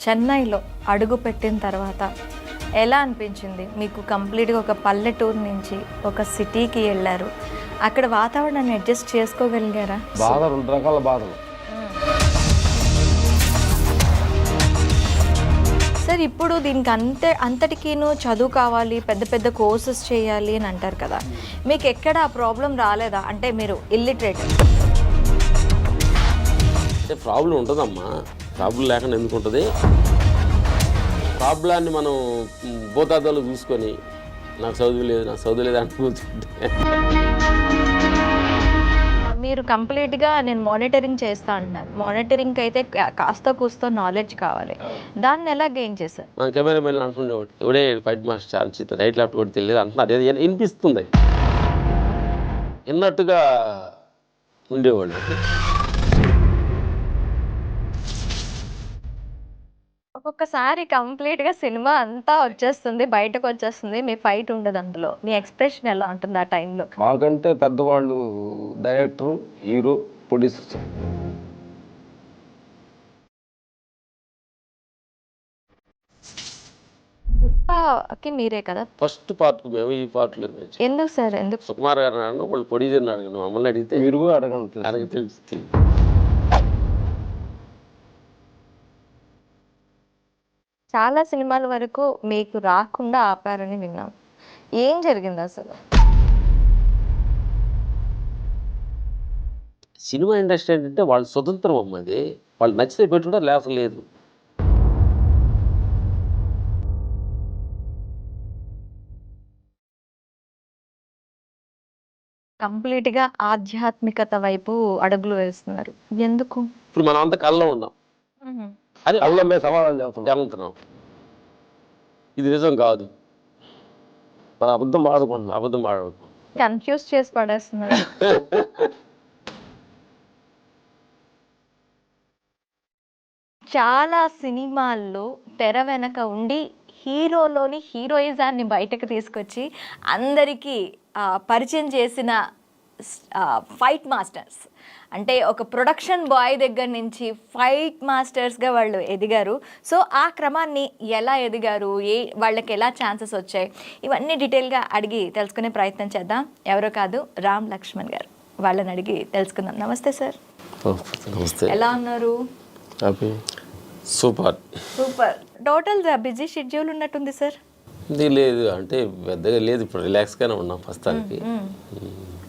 చెన్నైలో అడుగు పెట్టిన తర్వాత ఎలా అనిపించింది మీకు? కంప్లీట్గా ఒక పల్లెటూరు నుంచి ఒక సిటీకి వెళ్ళారు, అక్కడ వాతావరణాన్ని అడ్జస్ట్ చేసుకోగలిగారా? బాధ 2 రకాల బాధలు. సార్ ఇప్పుడు దీనికి అంతటికీను చదువు కావాలి, పెద్ద పెద్ద కోర్సెస్ చేయాలి అని అంటారు కదా, మీకు ఎక్కడ ఆ ప్రాబ్లం రాలేదా? అంటే మీరు ఇల్లిటరేట్. అంటే ప్రాబ్లం ఉంటుందమ్మా, ప్రాబ్లం లేకుండా ఎందుకు ఉంటుంది? ప్రాబ్లాన్ని మనం భూతార్థాలు చూసుకొని నాకు చదువు లేదు అనుకుంటుంటే మీరు కంప్లీట్గా నేను మానిటరింగ్ చేస్తా అంటున్నారు. మానిటరింగ్కి అయితే కాస్త కూస్తో నాలెడ్జ్ కావాలి, దాన్ని ఎలా గెయిన్ చేశారు? మన కెమెరామెన్ అనుకునేవాడు ఎవడే fight master chance right left కూడా తెలియదు అంటున్నారు, వినిపిస్తుంది విన్నట్టుగా ఉండేవాళ్ళు. ఒక్కొక్కసారి కంప్లీట్గా సినిమా అంతా వచ్చేస్తుంది, బయటకు వచ్చేస్తుంది, మీ ఫైట్ ఉండదు అందులో, మీ ఎక్స్ప్రెషన్ ఎలా ఉంటుంది ఆ టైంలో? మాకంటే పెద్దవాళ్ళు డైరెక్టర్, హీరో, ప్రొడ్యూసర్స్. పుష్పకి మీరే కదా ఫస్ట్ పార్ట్ మేము ఈ పార్ట్లో ఎందుకు సార్? ఎందుకు? సుకుమార్ గారు అన్నాడు, వాళ్ళు ప్రొడ్యూసర్ని అడగను, మమ్మల్ని అడిగితే మీరు కూడా అడగండి. అడిగి తెలుస్తుంది. చాలా సినిమాల వరకు మీకు రాకుండా ఆపారని విన్నాం, ఏం జరిగింది అసలు? సినిమా ఇండస్ట్రీ ఏంటంటే వాళ్ళ స్వతంత్రం అమ్మది, వాళ్ళు నచ్చితే పెట్టుకుంటారు, లేకపోతే లేదు. కంప్లీట్గా ఆధ్యాత్మికత వైపు అడుగులు వేస్తున్నారు, ఎందుకు? ఇప్పుడు మనం అంతా కళ్ళలో ఉన్నాం, అది అల్లం మీద సమాధానం చెప్తున్నాం, ఇది నిజం కాదు, మన అబద్ధం ఆడుకుంటున్నాం. అబద్ధం ఆడవద్దు. కన్ఫ్యూజ్ చేసి పడేస్తున్నారు. చాలా సినిమాల్లో తెర వెనక ఉండి హీరోలోని హీరోయిజాన్ని బయటకు తీసుకొచ్చి అందరికీ పరిచయం చేసిన ఫైట్ మాస్టర్స్, అంటే ఒక ప్రొడక్షన్ బాయ్ దగ్గర నుంచి ఫైట్ మాస్టర్స్గా వాళ్ళు ఎదిగారు. సో ఆ క్రమాన్ని ఎలా ఎదిగారు, వాళ్ళకి ఎలా ఛాన్సెస్ వచ్చాయి, ఇవన్నీ డీటెయిల్గా అడిగి తెలుసుకునే ప్రయత్నం చేద్దాం. ఎవరో కాదు, రామ్ లక్ష్మణ్ గారు, వాళ్ళని అడిగి తెలుసుకుందాం. నమస్తే సార్. నమస్తే. ఎలా ఉన్నారు? Super. Super. Total busy schedule ఉన్నట్టుంది సార్. ఇది లేదు అంటే పెద్దగా లేదు, ఇప్పుడు రిలాక్స్గానే ఉన్నాం ప్రస్తుతానికి.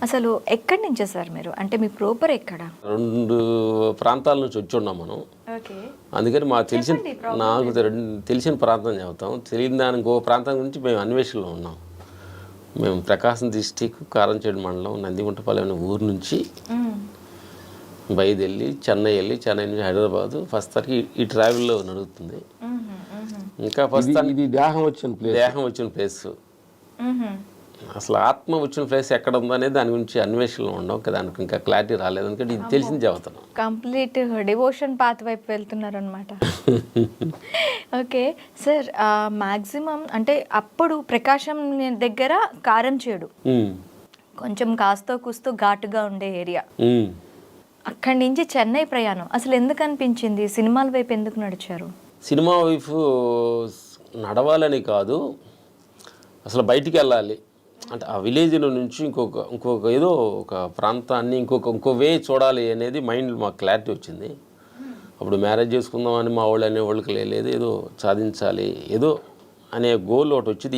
అసలు ఎక్కడి నుంచే సార్ మీరు, అంటే మీ ప్రాపర్ ఎక్కడ? 2 ప్రాంతాల నుంచి వచ్చి ఉన్నాం మనం, అందుకని మాకు నాకు తెలిసిన ప్రాంతం చెబుతాం, తెలియని దాని ఇంకో ప్రాంతం గురించి మేము అన్వేషణలో ఉన్నాం. మేము ప్రకాశం డిస్టిక్ కారంచేడు మండలం నందిగుంటపాలెం అనే ఊరు నుంచి బయలుదేరి చెన్నై వెళ్ళి, చెన్నై నుంచి హైదరాబాద్ ప్రస్తుతానికి ఈ ట్రావెల్లో నడుస్తుంది. ఇంకా ప్రస్తుతానికి ఇది దేహం వచ్చిన ప్లేస్, అసలు ఆత్మ వచ్చిన ప్లేస్ ఎక్కడ ఉందనేది దాని గురించి అన్వేషణలో ఉన్నాం, దానికి ఇంకా క్లారిటీ రాలేదు, ఎందుకంటే ఇది తెలిసింది చెబుతున్నాం. కంప్లీట్ డివోషన్ పాత్ వైపు వెళ్తున్నారు అనమాట. ఓకే సార్, మ్యాక్సిమం అంటే అప్పుడు ప్రకాశం దగ్గర కారంచేడు కొంచెం కాస్తో కూస్తో ఘాటుగా ఉండే ఏరియా, అక్కడి నుంచి చెన్నై ప్రయాణం అసలు ఎందుకు అనిపించింది? సినిమాల వైపు ఎందుకు నడిచారు? సినిమా వైపు నడవాలని కాదు, అసలు బయటికి వెళ్ళాలి అంటే ఆ విలేజ్లో నుంచి ఇంకొక ఏదో ఒక ప్రాంతాన్ని ఇంకో వే చూడాలి అనేది మైండ్లో మాకు క్లారిటీ వచ్చింది. అప్పుడు మ్యారేజ్ చేసుకుందామని మా వాళ్ళు అనేవాళ్ళకి లేదు, ఏదో సాధించాలి ఏదో అనే గోల్ ఒకటి వచ్చింది.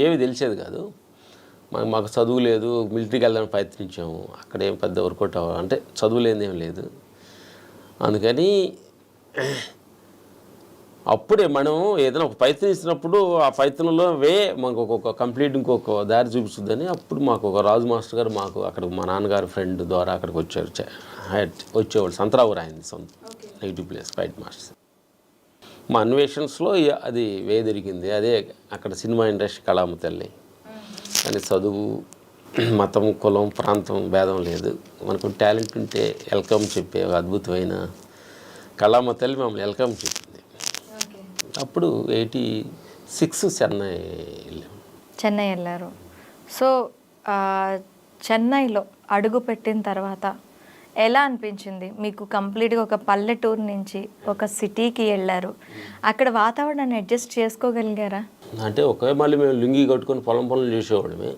ఏమి తెలిసేది కాదు మాకు, చదువు లేదు, మిలిటరీకి వెళ్ళడానికి ప్రయత్నించాము, అక్కడ ఏం పెద్ద వర్కౌట్ అంటే చదువు లేనిదేం లేదు. అందుకని అప్పుడే మనం ఏదైనా ఒక ప్రయత్నించినప్పుడు ఆ ప్రయత్నంలో మాకు ఒక కంప్లీట్ ఇంకొక దారి చూపిస్తుందని అప్పుడు మాకు ఒక రాజు మాస్టర్ గారు మాకు అక్కడ మా నాన్నగారి ఫ్రెండ్ ద్వారా అక్కడికి వచ్చేవాళ్ళు. సంతరావు ఆయనది సొంత నెగిటివ్ ప్లేస్ ఫైట్ మాస్టర్. మా అన్వేషన్స్లో అది దొరికింది. అదే అక్కడ సినిమా ఇండస్ట్రీ కళామ తల్లి అని, చదువు మతం కులం ప్రాంతం భేదం లేదు, మనకు టాలెంట్ ఉంటే వెల్కమ్ చెప్పే ఒక అద్భుతమైన కళామ తల్లి మమ్మల్ని వెల్కమ్ చెప్పింది. అప్పుడు 86 చెన్నై వెళ్ళారు. సో చెన్నైలో అడుగు పెట్టిన తర్వాత ఎలా అనిపించింది మీకు? కంప్లీట్గా ఒక పల్లెటూరు నుంచి ఒక సిటీకి వెళ్ళారు, అక్కడ వాతావరణాన్ని అడ్జస్ట్ చేసుకోగలిగారా? అంటే ఒకే మళ్ళీ మేము లుంగి కట్టుకొని పొలం పనులు చేసేవాళ్ళమే.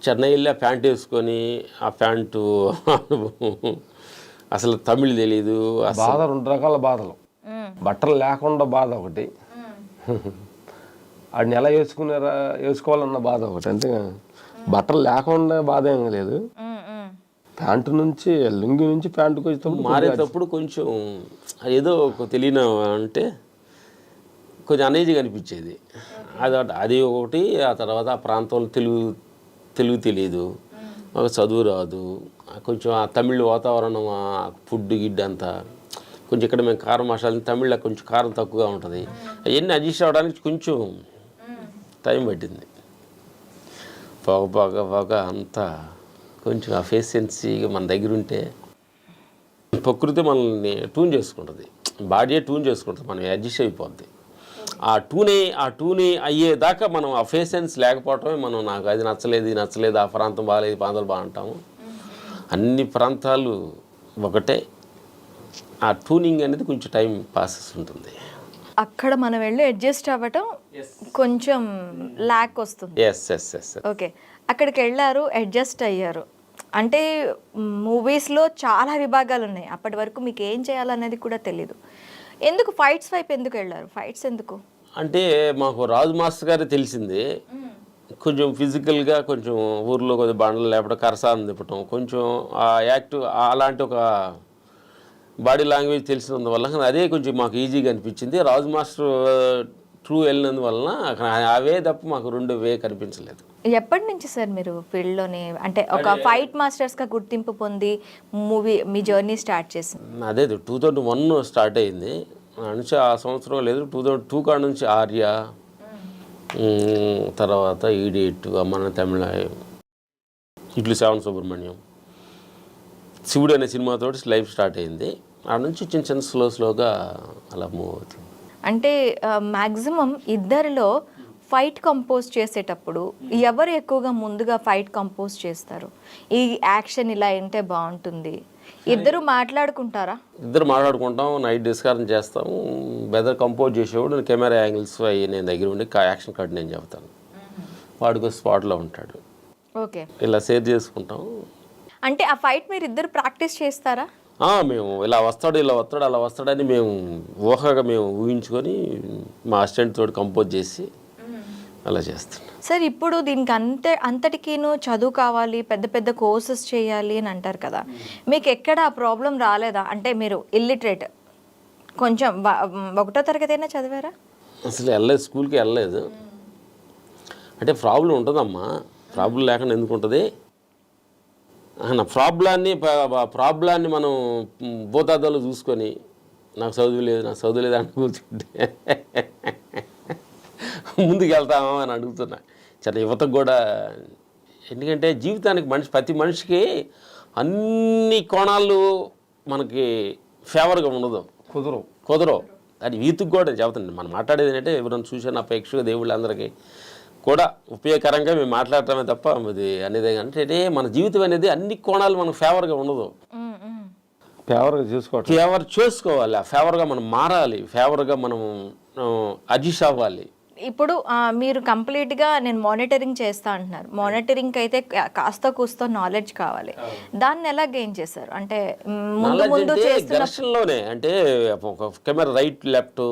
చెన్నై వెళ్ళి ఆ ప్యాంట్ వేసుకొని ఆ ప్యాంటు అసలు తమిళ్ తెలీదు. బాధ 2 రకాల బాధలు. బట్టలు లేకుండా బాధ ఒకటి, వాడిని ఎలా వేసుకోవాలన్న బాధ ఒకటి. అంటే బట్టలు లేకుండా బాధ ఏం లేదు, ప్యాంటు నుంచి లుంగి నుంచి ప్యాంటుకి వచ్చేటప్పుడు మారేటప్పుడు కొంచెం ఏదో ఒక తెలియని అంటే కొంచెం అనీజీగా అనిపించేది. అది ఒకటి. ఆ తర్వాత ఆ ప్రాంతంలో తెలుగు తెలియదు, ఒక చదువు రాదు, కొంచెం ఆ తమిళ్ వాతావరణం, ఆ ఫుడ్ గిడ్ అంతా కొంచెం. ఇక్కడ మేము కారం మసాలా, తమిళ్లో కొంచెం కారం తక్కువగా ఉంటుంది. అవన్నీ అడ్జస్ట్ అవ్వడానికి కొంచెం టైం పట్టింది. పోగ అంతా కొంచెం ఆ ఫేషియన్సీగా మన దగ్గర ఉంటే ప్రకృతి మనల్ని ట్యూన్ చేసుకుంటుంది, బాడీ ట్యూన్ చేసుకుంటుంది, మనం అడ్జస్ట్ అయిపోద్ది. ఆ టూనే అయ్యేదాకా మనం ఆ ఫేషన్స్ లేకపోవటమే మనం నాకు అది నచ్చలేదు, ఇది నచ్చలేదు, ఆ ప్రాంతం బాగాలేదు, ఈ ప్రాంతాలు బాగుంటాము. అన్ని ప్రాంతాలు ఒకటే. ఆ ట్యూనింగ్ అనేది కొంచెం టైం ప్రాసెస్ ఉంటుంది. అక్కడ మనం వెళ్ళి అడ్జస్ట్ అవ్వటం కొంచెం ల్యాక్ వస్తుంది. ఎస్. ఓకే, అక్కడికి వెళ్ళారు, అడ్జస్ట్ అయ్యారు. అంటే మూవీస్లో చాలా విభాగాలు ఉన్నాయి, అప్పటి వరకు మీకు ఏం చేయాలనేది కూడా తెలీదు. ఎందుకు ఫైట్స్ వైపు ఎందుకు వెళ్ళారు? ఫైట్స్ ఎందుకు అంటే మాకు రాజు మాస్టర్ గారే తెలిసింది. కొంచెం ఫిజికల్గా కొంచెం ఊర్లో కొద్దిగా బండలు లేపడం, కరసాలను తిప్పటం, కొంచెం ఆ యాక్టివ్ అలాంటి ఒక బాడీ లాంగ్వేజ్ తెలిసినందువల్ల అదే కొంచెం మాకు ఈజీగా అనిపించింది. రాజు మాస్టర్ ట్రూ వెళ్ళినందువలన అవే తప్ప మాకు 2 వే కనిపించలేదు. ఎప్పటి నుంచి సార్ మీరు ఫీల్డ్లోని, అంటే ఒక ఫైట్ మాస్టర్స్గా గుర్తింపు పొంది మీ జర్నీ స్టార్ట్ చేసింది? అదే 2001 స్టార్ట్ అయింది. నుంచి ఆ సంవత్సరం లేదు, 2002 కాడ నుంచి ఆర్య, తర్వాత ఈడియట్, అమ్మన తమిళ, ఇట్లు శ్రావణ సుబ్రహ్మణ్యం, శివుడు అనే సినిమాతో లైఫ్ స్టార్ట్ అయింది. ఆ నుంచి చిన్న స్లోగా అలా మూవ్ అవుతుంది. అంటే మ్యాక్సిమం ఇద్దరిలో ఫైట్ కంపోజ్ చేసేటప్పుడు ఎవరు ఎక్కువగా ముందుగా ఫైట్ కంపోజ్ చేస్తారు? ఈ యాక్షన్ ఇలా ఉంటే బాగుంటుంది, ఇద్దరు మాట్లాడుకుంటారా? ఇద్దరు మాట్లాడుకుంటాం, నైట్ డిస్కషన్ చేస్తాము. బెదర్ కంపోజ్ చేసేవాడు కెమెరా యాంగిల్స్ అవి నేను దగ్గర ఉండి యాక్షన్ కట్ నేను చెప్తాను, వాడికి స్పాట్లో ఉంటాడు. ఓకే, ఇలా షేర్ చేసుకుంటాం. అంటే ఆ ఫైట్ మీరు ఇద్దరు ప్రాక్టీస్ చేస్తారా? మేము ఇలా వస్తాడు అలా వస్తాడని మేము ఊహగా ఊహించుకొని మా అసిస్టెంట్ తోటి కంపోజ్ చేసి అలా చేస్తాం. సార్, ఇప్పుడు దీనికి అంతటికీను చదువు కావాలి, పెద్ద పెద్ద కోర్సెస్ చేయాలి అని అంటారు కదా, మీకు ఎక్కడ ఆ ప్రాబ్లం రాలేదా? అంటే మీరు ఇల్లిటరేట్, కొంచెం 1వ తరగతి అయినా చదివారా? అసలు వెళ్ళలేదు, స్కూల్కి వెళ్ళలేదు. అంటే ప్రాబ్లం ఉంటుందమ్మా, ప్రాబ్లం లేకుండా ఎందుకు ఉంటుంది? నా ప్రాబ్లాన్ని మనం భూతార్థంలో చూసుకొని నాకు చదువు లేదు అని కూర్చుంటే ముందుకు వెళ్తామా అని అడుగుతున్నా చాలా యువతకు కూడా. ఎందుకంటే జీవితానికి ప్రతి మనిషికి అన్ని కోణాలు మనకి ఫేవర్గా ఉండదు, కుదరవు. అది వీతికి కూడా చెబుతుంది. మనం మాట్లాడేది ఏంటంటే ఎవరైనా చూసిన ప్రేక్షక దేవుళ్ళందరికీ కూడా ఉపయోగకరంగా మేము మాట్లాడటమే తప్ప అది అనేది అంటే మన జీవితం అనేది అన్ని కోణాలు మనకు ఫేవర్గా ఉండదు. ఫేవర్ చేసుకోవాలి, ఫేవర్గా మనం మారాలి, ఫేవర్గా మనం అడ్జస్ట్ అవ్వాలి. ఇప్పుడు మీరు కంప్లీట్గా నేను మానిటరింగ్ చేస్తా అంటున్నారు. మానిటరింగ్కి అయితే కాస్త కూస్తో నాలెడ్జ్ కావాలి, దాన్ని ఎలా గెయిన్ చేశారు? అంటే ముందు ఘర్షణలోనే, అంటే ఒక కెమెరా రైట్ లెఫ్ట్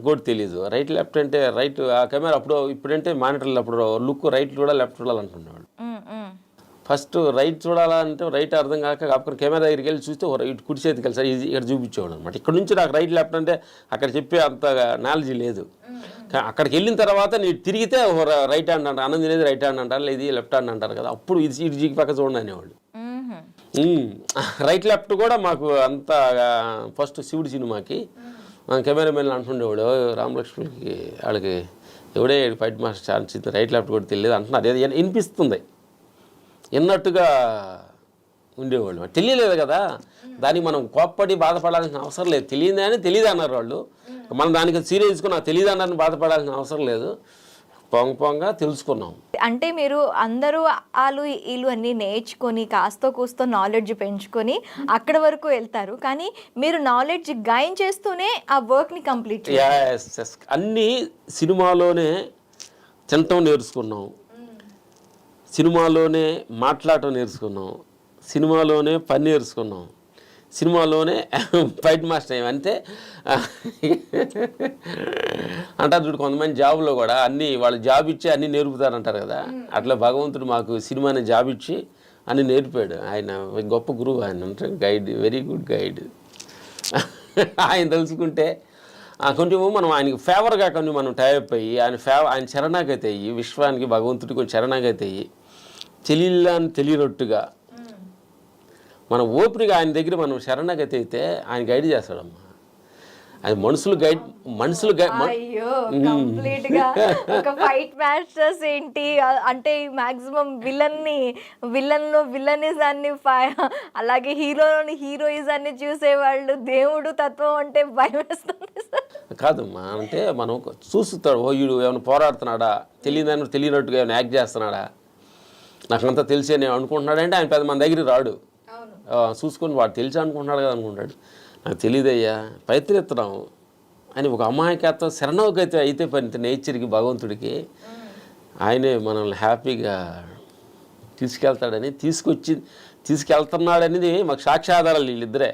కూడా తెలీదు. రైట్ లెఫ్ట్ అంటే రైట్ ఆ కెమెరా ఇప్పుడంటే మానిటర్లు అప్పుడు లుక్ రైట్ చూడాలి లెఫ్ట్ చూడాలంటున్నాడు. ఫస్ట్ రైట్ చూడాలంటే రైట్ అర్థం కాక కెమెరా దగ్గరికి వెళ్ళి చూస్తే ఇటు కుడి చేతికి వెళ్ళి సార్ ఇక్కడ చూపించేవాడు అనమాట. ఇక్కడ నుంచి నాకు రైట్ లెఫ్ట్ అంటే అక్కడ చెప్పే అంత నాలెడ్జ్ లేదు. అక్కడికి వెళ్ళిన తర్వాత నేను తిరిగితే రైట్ హ్యాండ్ అంటారు, అన్నం తినేది రైట్ హ్యాండ్ అంటారు, ఇది లెఫ్ట్ హ్యాండ్ అంటారు కదా, అప్పుడు ఇటు జీకి పక్క చూడండి అనేవాడు. రైట్ లెఫ్ట్ కూడా మాకు అంత ఫస్ట్ శివుడి సినిమాకి కెమెరామెన్ అంటుండేవాడు, రామలక్ష్మికి వాళ్ళకి ఎవడే fight master chance right left కూడా తెలియదు అంటున్నారు. అది వినిపిస్తుంది, విన్నట్టుగా ఉండేవాళ్ళు. తెలియలేదు కదా, దానికి మనం కోప్పడి బాధపడాల్సిన అవసరం లేదు. తెలియదు అన్నారు వాళ్ళు, మనం దానికి సీరియస్గా నాకు తెలియదు అన్నారని బాధపడాల్సిన అవసరం లేదు. పొంగ తెలుసుకున్నాం. అంటే మీరు అందరూ వాళ్ళు వీళ్ళు అన్నీ నేర్చుకొని కాస్తో కూస్తో నాలెడ్జ్ పెంచుకొని అక్కడ వరకు వెళ్తారు, కానీ మీరు నాలెడ్జ్ గైన్ చేస్తూనే ఆ వర్క్ని కంప్లీట్ ఎస్ అన్నీ సినిమాలోనే తినటం నేర్చుకున్నాం, సినిమాలోనే మాట్లాడటం నేర్చుకున్నాం, సినిమాలోనే పని నేర్చుకున్నాం, సినిమాలోనే ఫైట్ మాస్టర్ అయ్యాం. అంటే అంటారు చూడు కొంతమంది జాబ్లో కూడా అన్నీ వాళ్ళు జాబ్ ఇచ్చి అన్నీ నేర్పుతారంటారు కదా, అట్లా భగవంతుడు మాకు సినిమాని జాబ్ ఇచ్చి అన్నీ నేర్పాడు. ఆయన గొప్ప గురువు, ఆయన అంటే గైడ్, వెరీ గుడ్ గైడ్. ఆయన తెలుసుకుంటే కొంచెం మనం ఆయనకి ఫేవర్గా కొంచెం మనం టైప్ అయ్యి ఆయన శరణాగతి అయ్యి, విశ్వానికి భగవంతుడికి కొంచెం శరణాగతి అయ్యి తెలియని తెలియనట్టుగా మన ఓపికగా ఆయన దగ్గర మనం శరణాగతి అయితే ఆయన గైడ్ చేస్తాడమ్మా. అది మనుషులు అయ్యో కంప్లీట్ గా ఒక ఫైట్ మాస్టర్స్ ఏంటి అంటే మాక్సిమం విలన్లో విలనిజాన్ని అలాగే హీరోలోని హీరోయిజాన్ని చూసేవాళ్ళు దేవుడు తత్వం అంటే భయం వేస్తుంది కాదమ్మా. అంటే మనం చూస్తాడు, ఓ వీడు ఏమైనా పోరాడుతున్నాడా, తెలియనట్టుగా ఏమైనా యాక్ట్ చేస్తున్నాడా, నాకంతా తెలిసి అని అనుకుంటున్నాడంటే ఆయన పెద్ద మన దగ్గరికి రాడు. చూసుకొని వాడు తెలిసి అనుకుంటున్నాడు కదా అనుకుంటాడు, నాకు తెలియదయ్యా ప్రయత్నిస్తున్నాం అని ఒక అమాయకత్వం శరణాగతి అయితే పని నేచర్కి భగవంతుడికి ఆయనే మనల్ని హ్యాపీగా తీసుకెళ్తాడని తీసుకెళ్తున్నాడనేది మాకు సాక్ష్యాధారాలు వీళ్ళిద్దరే.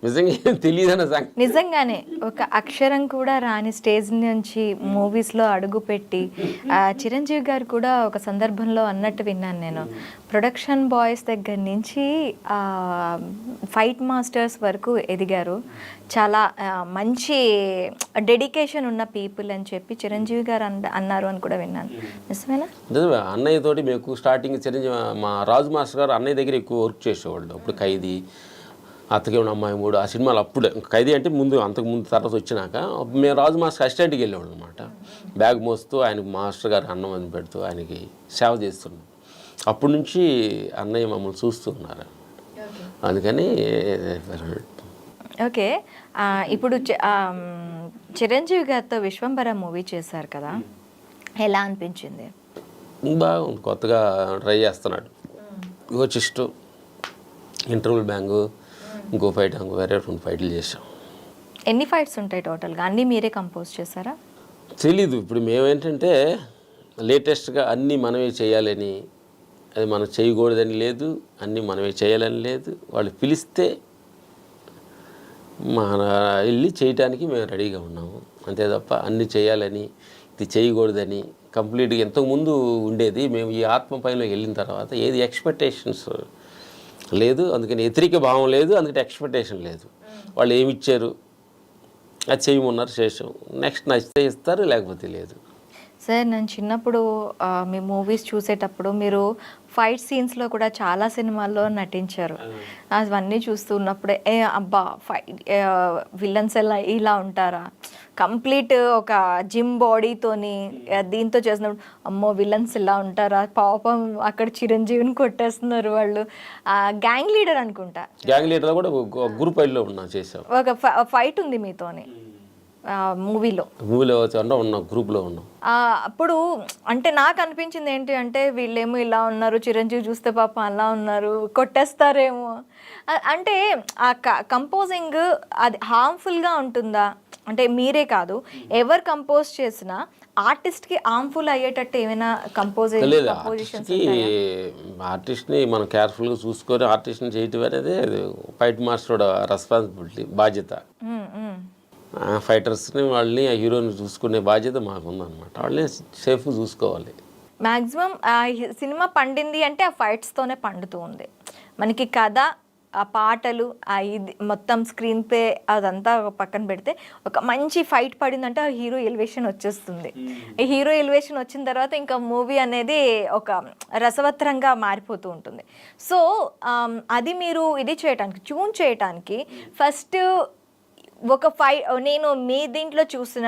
నిజంగా తెలియదన్న సంగతి. నిజంగానే ఒక అక్షరం కూడా రాని స్టేజ్ నుంచి మూవీస్లో అడుగుపెట్టి చిరంజీవి గారు కూడా ఒక సందర్భంలో అన్నట్టు విన్నాను నేను, ప్రొడక్షన్ బాయ్స్ దగ్గర నుంచి ఫైట్ మాస్టర్స్ వరకు ఎదిగారు, చాలా మంచి డెడికేషన్ ఉన్న పీపుల్ అని చెప్పి చిరంజీవి గారు అన్నారు అని కూడా విన్నాను. నిజమేనా? నిజమే. అన్నయ్యతోటి మేము స్టార్టింగ్ చిరంజీవి మా రాజు మాస్టర్ గారు అన్నయ్య దగ్గర ఎక్కువ వర్క్ చేసేవాళ్ళు. అప్పుడు ఖైదీ, అత్తకే ఉన్న అమ్మాయి 3 ఆ సినిమాలు అప్పుడే, ఖైదీ అంటే అంతకుముందు తర్వాత వచ్చినాక మేము రాజు మాస్టర్ అసిస్టెంట్కి వెళ్ళేవాళ్ళు అనమాట. బ్యాగ్ మోస్తూ ఆయనకు మాస్టర్ గారు అన్నం అని పెడుతూ ఆయనకి సేవ చేస్తున్నాం. అప్పటి నుంచి అన్నయ్య మమ్మల్ని చూస్తున్నారు. అందుకని ఓకే. ఇప్పుడు చిరంజీవి గారితో విశ్వంబర మూవీ చేశారు కదా, ఎలా అనిపించింది? బాగుంది, కొత్తగా ట్రై చేస్తున్నాడు. చిస్టు ఇంటర్వల్ బ్యాంగు, ఇంకో ఫైట్, ఇంకో వేరే 2 ఫైట్లు చేసాం. ఎన్ని ఫైట్స్ ఉంటాయి టోటల్గా? అన్నీ మీరే కంపోజ్ చేశారా? తెలీదు. ఇప్పుడు మేమేంటంటే లేటెస్ట్గా అన్నీ మనమే చేయాలని, అది మనం చేయకూడదని లేదు, అన్నీ మనమే చేయాలని లేదు. వాళ్ళు పిలిస్తే మన వెళ్ళి చేయటానికి మేము రెడీగా ఉన్నాము, అంతే తప్ప అన్నీ చేయాలని ఇది చేయకూడదని కంప్లీట్గా ఇంతకుముందు ఉండేది. మేము ఈ ఆత్మ పైనలోకి వెళ్ళిన తర్వాత ఏది ఎక్స్పెక్టేషన్స్ లేదు, అందుకని వ్యతిరేక భావం లేదు, అందుకని ఎక్స్పెక్టేషన్ లేదు. వాళ్ళు ఏమి ఇచ్చారు అది చేయమన్నారు, చేసాం. నెక్స్ట్ నచ్చితే ఇస్తారు, లేకపోతే లేదు. సార్, నేను చిన్నప్పుడు మీ మూవీస్ చూసేటప్పుడు మీరు ఫైట్ సీన్స్లో కూడా చాలా సినిమాల్లో నటించారు. అవన్నీ చూస్తున్నప్పుడే అబ్బా విలన్స్ ఇలా ఉంటారా, కంప్లీట్ ఒక జిమ్ బాడీతోని దీంతో చేసినప్పుడు అమ్మో విలన్స్ ఇలా ఉంటారా, పాపం అక్కడ చిరంజీవిని కొట్టేస్తున్నారు వాళ్ళు. గ్యాంగ్ లీడర్ అనుకుంటా, గ్యాంగ్ లీడర్ కూడా గ్రూప్ ఫైట్లో ఉన్నా, చేసాం. ఒక ఫైట్ ఉంది మీతోని మూవీలో ఉన్నాం, గ్రూప్లో ఉన్నాం. అప్పుడు అంటే నాకు అనిపించింది ఏంటి అంటే వీళ్ళేమో ఇలా ఉన్నారు, చిరంజీవి చూస్తే పాపం అలా ఉన్నారు, కొట్టేస్తారేమో అంటే ఆ కంపోజింగ్ అది హార్మ్ఫుల్గా ఉంటుందా? అంటే మీరే కాదు, ఎవరు కంపోజ్ చేసినా ఆర్టిస్ట్కి హార్మ్ఫుల్ అయ్యేటట్టు ఏమైనా కంపోజిషన్స్? ఆర్టిస్ట్ని మనం కేర్ఫుల్గా చూసుకొని ఆర్టిస్ట్ని చేయటం అనేది ఫైట్ మాస్టర్ రెస్పాన్సిబిలిటీ, బాధ్యత. ఫైటర్స్ని వాళ్ళని ఆ హీరోని చూసుకునే బాధ్యత మాకుందన్నమాట. వాళ్ళని సేఫ్ చూసుకోవాలి. మ్యాక్సిమం సినిమా పండింది అంటే ఆ ఫైట్స్తోనే పండుతూ ఉంది. మనకి కథ, ఆ పాటలు, ఇది మొత్తం స్క్రీన్ ప్లే అదంతా పక్కన పెడితే ఒక మంచి ఫైట్ పడిందంటే ఆ హీరో ఎలివేషన్ వచ్చేస్తుంది. ఈ హీరో ఎలివేషన్ వచ్చిన తర్వాత ఇంకా మూవీ అనేది ఒక రసవత్తరంగా మారిపోతూ ఉంటుంది. సో అది మీరు ఇది చేయటానికి, ట్యూన్ చేయటానికి ఫస్ట్ ఒక నేను మీ దీంట్లో చూసిన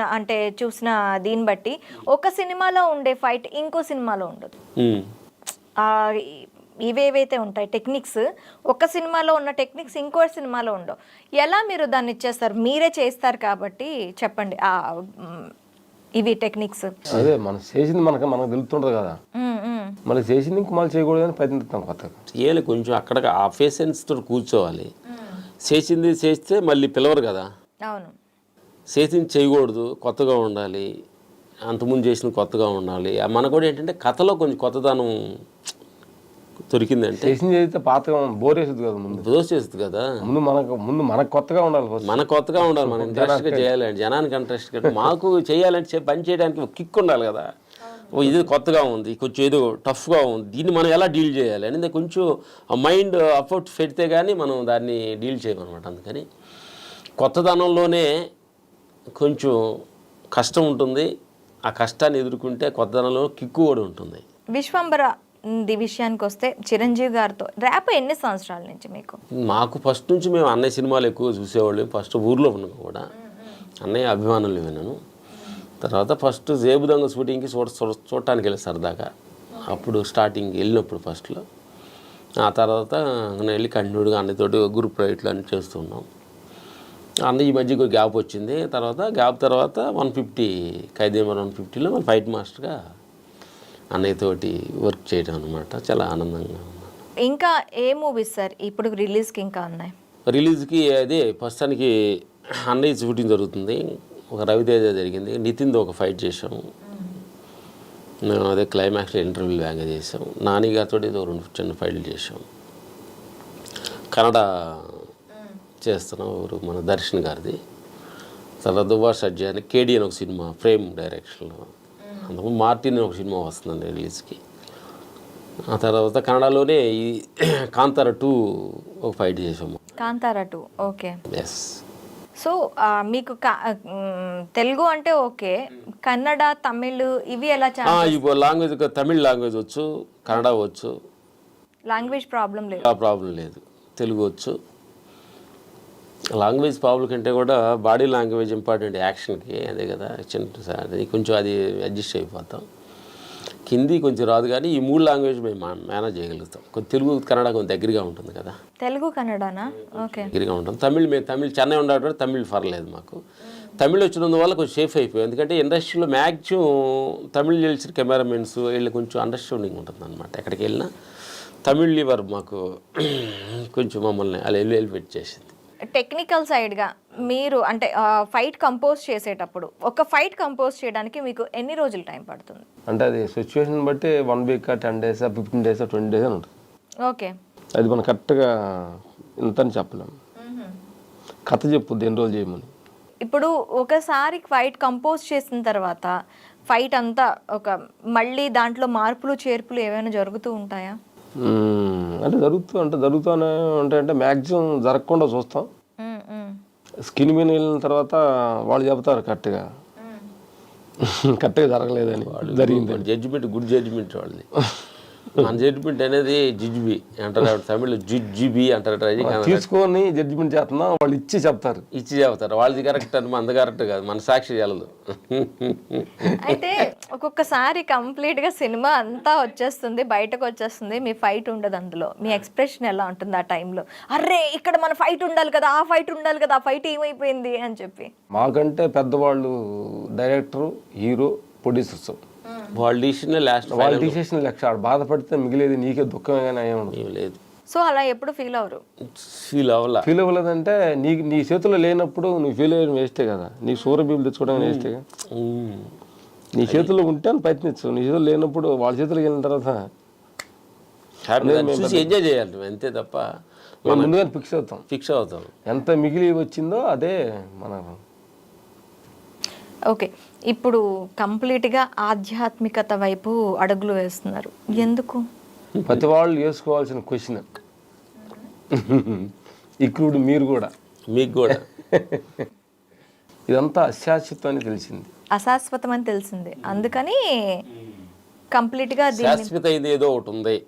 దీన్ని బట్టి ఒక సినిమాలో ఉండే ఫైట్ ఇంకో సినిమాలో ఉండదు. ఇవేవైతే ఉంటాయి టెక్నిక్స్, ఒక సినిమాలో ఉన్న టెక్నిక్స్ ఇంకో సినిమాలో ఉండవు. ఎలా మీరు దాన్ని ఇచ్చేస్తారు? మీరే చేస్తారు కాబట్టి చెప్పండి. ఇవి టెక్నిక్స్? అదే మనం చేసింది మనకు తెలుస్తుంటది కదా, మనకి చేసింది ఇంక మళ్ళీ చేయకూడదని ప్రయత్నిస్తాం కొత్తగా. చేయాలి కొంచెం అక్కడ ఆ పేషెన్స్తో కూర్చోవాలి. చేసింది చేస్తే మళ్ళీ పిలవరు కదా. అవును. చేసింది చేయకూడదు, కొత్తగా ఉండాలి, అంతకుముందు చేసింది కొత్తగా ఉండాలి. మనకు కూడా ఏంటంటే కథలో కొంచెం కొత్తదనం దొరికిందంటే చేసింది చేస్తే పాతగా బోర్ వేస్తుంది కదా, దోసేస్తుంది కదా. ముందు మనకు కొత్తగా ఉండాలి first. మనకు కొత్తగా ఉండాలి, మనం ఇంట్రెస్ట్గా చేయాలంటే, జనానికి ఇంట్రెస్ట్ కంటే మాకు చేయాలంటే పని చేయడానికి ఒక కిక్ ఉండాలి కదా. ఇది కొత్తగా ఉంది, కొంచెం ఏదో టఫ్గా ఉంది, దీన్ని మనం ఎలా డీల్ చేయాలి అనేది కొంచెం మైండ్ అఫోర్ట్ పెడితే కానీ మనం దాన్ని డీల్ చేయమన్నమాట. అందుకని కొత్తదనంలోనే కొంచెం కష్టం ఉంటుంది, ఆ కష్టాన్ని ఎదుర్కొంటే కొత్తదనంలో కిక్కు కూడా ఉంటుంది. విశ్వంబర విషయానికి వస్తే చిరంజీవి గారితో ర్యాప్ ఎన్ని సంవత్సరాల నుంచి మీకు? మాకు ఫస్ట్ నుంచి మేము అన్నయ్య సినిమాలు ఎక్కువ చూసేవాళ్ళం. ఫస్ట్ ఊర్లో ఉన్నాం కూడా అన్నయ్య అభిమానులు విన్నాను. తర్వాత ఫస్ట్ జేబుదంగ షూటింగ్కి చూడటానికి వెళ్ళి సరదాగా, అప్పుడు స్టార్టింగ్ వెళ్ళినప్పుడు ఫస్ట్లో. ఆ తర్వాత నేను వెళ్ళి కంటిన్యూడ్గా అన్నయ్యతోటి గ్రూప్ రైట్లు అన్నీ చేస్తున్నాం. అన్నయ్య ఈ మధ్యకి గ్యాప్ వచ్చింది. గ్యాప్ తర్వాత 150 ఖైదీమర్ 150లో మళ్ళీ ఫైట్ మాస్టర్గా అన్నయ్యతోటి వర్క్ చేయడం అనమాట. చాలా ఆనందంగా ఉంది. ఇంకా ఏ మూవీస్ సార్ ఇప్పుడు రిలీజ్కి ఇంకా ఉన్నాయి? రిలీజ్కి అదే ప్రస్తుతానికి అన్నయ్య షూటింగ్ జరుగుతుంది, ఒక రవితేజ జరిగింది, నితిన్తో ఒక ఫైట్ చేసాము, మేము అదే క్లైమాక్స్లో ఇంటర్వ్యూలు బ్యాంగా చేసాము, నాని గారితో ఏదో 2 చిన్న ఫైట్లు చేసాము. కన్నడ చేస్తున్నాం, మన దర్శన్ గారిది. తర్వాత దువ్వా సజ్జా అని కేడి అని ఒక సినిమా ఫ్రేమ్ డైరెక్షన్లో, అందుకు మార్టిన్ అని ఒక సినిమా వస్తుందండి రిలీజ్కి. ఆ తర్వాత కన్నడలోనే ఈ కాంతార 2 ఒక ఫైట్ చేసాము. కాంతారా 2, ఓకే. ఎస్. సో మీకు తెలుగు అంటే ఓకే, కన్నడ, తమిళ్ ఇవి ఎలా? ఇప్పుడు లాంగ్వేజ్ తమిళ్ లాంగ్వేజ్ వచ్చు, కన్నడ వచ్చు, లాంగ్వేజ్ ప్రాబ్లం లేదు. ప్రాబ్లం లేదు. తెలుగు వచ్చు. లాంగ్వేజ్ ప్రాబ్లం కంటే కూడా బాడీ లాంగ్వేజ్ ఇంపార్టెంట్ యాక్షన్కి, అదే కదా అది కొంచెం అది అడ్జస్ట్ అయిపోతాం. హిందీ కొంచెం రాదు కానీ ఈ 3 లాంగ్వేజ్ మేము మేనేజ్ చేయగలుగుతాం. తెలుగు కన్నడ కొంచెం దగ్గరగా ఉంటుంది కదా. తెలుగు కన్నడనా? ఓకే. దగ్గరగా ఉంటాం. తమిళ్ చెన్నై ఉండడం తమిళ్ పర్లేదు మాకు. తమిళ్ వచ్చినందువల్ల కొంచెం సేఫ్ అయిపోయాయి. ఎందుకంటే ఇండస్ట్రీలో మ్యాక్సిమం తమిళ్ తెలిసిన కెమెరామెన్స్ వీళ్ళు కొంచెం అండర్స్టాండింగ్ ఉంటుంది అనమాట. ఎక్కడికి వెళ్ళినా తమిళ్ లివర్ మాకు కొంచెం మమ్మల్ని అలా వెళ్ళి చేసింది. టెక్నికల్ సైడ్గా మీరు అంటే ఫైట్ కంపోజ్ చేసేటప్పుడు ఒక ఫైట్ కంపోజ్ చేయడానికి మీకు ఎన్ని రోజులు టైం పడుతుంది? అంటే అది సిచ్యువేషన్ బట్టి 1 వీక్, 10 డేస్, 15 డేస్, 20 డేస్ అని ఉంటుంది. ఓకే. అది మనం కరెక్ట్గా ఇంతని చెప్పలేము. కథ చెప్పుద్ది ఎన్ని రోజులు చేయమని. ఇప్పుడు ఒకసారి ఫైట్ కంపోజ్ చేసిన తర్వాత ఫైట్ అంతా మళ్ళీ దాంట్లో మార్పులు చేర్పులు ఏమైనా జరుగుతూ ఉంటాయా? అంటే జరుగుతూనే ఉంటాయంటే మ్యాక్సిమం జరగకుండా చూస్తాం. స్కిన్ మీద వెళ్ళిన తర్వాత వాళ్ళు చెబుతారు కరెక్ట్గా జరగలేదని, జరిగింది. జడ్జిమెంట్ గుడ్ జడ్జిమెంట్ వాళ్ళది. మన జడ్జిమెంట్ అనేది జిజ్బి అంటారు, తమిళ్ జిజ్బి అంటారు. తీసుకొని జడ్జిమెంట్ చేస్తున్నా వాళ్ళు ఇచ్చి చెప్తారు. వాళ్ళది కరెక్ట్ అని మనది కరెక్ట్ కాదు, మన సాక్షి చెల్లదు. అయితే ఒక్కొక్కసారి కంప్లీట్గా సినిమా అంతా వచ్చేస్తుంది, బయటకు వచ్చేస్తుంది, మీ ఫైట్ ఉండదు అందులో. మీ ఎక్స్ప్రెషన్ ఎలా ఉంటుంది ఆ టైంలో? అర్రే ఇక్కడ మన ఫైట్ ఉండాలి కదా, ఆ ఫైట్ ఉండాలి కదా, ఆ ఫైట్ ఏమైపోయింది అని చెప్పి. మాకంటే పెద్దవాళ్ళు డైరెక్టరు, హీరో, ప్రొడ్యూసర్స్ వాళ్ళ డిసిషన్ లక్ష బాధపడితే మిగిలేదు నీకే దుఃఖమే కానీ ఏమి లేదు. సో అలా ఎప్పుడు ఫీల్ అవ్వరు? ఫీల్ అవ్వలేదంటే నీ చేతిలో లేనప్పుడు నువ్వు ఫీల్ అయ్యడం వేస్టే కదా, నీ సూర్యబీలు తెచ్చుకోవడం వేస్టేగా. నీ చేతుల్లో ఉంటే ప్రయత్నించు, నీ చేతులు లేనప్పుడు వాళ్ళ చేతులకు వెళ్ళిన తర్వాత ఎంజాయ్ చేయాలి అంతే తప్ప ముందుగా ఫిక్స్ అవుతాం. ఎంత మిగిలి వచ్చిందో అదే మన. ఓకే, ఇప్పుడు కంప్లీట్గా ఆధ్యాత్మికత వైపు అడుగులు వేస్తున్నారు, ఎందుకు? ప్రతి వాళ్ళు వేసుకోవాల్సిన క్వశ్చన్, ఇక్కడ మీరు కూడా, మీకు కూడా ఇదంతా అశాశ్వతం అని తెలిసింది. అశాశ్వతం అని తెలిసింది, అందుకని కంప్లీట్గా శాశ్వత ఇది ఏదో ఒకటి ఉంది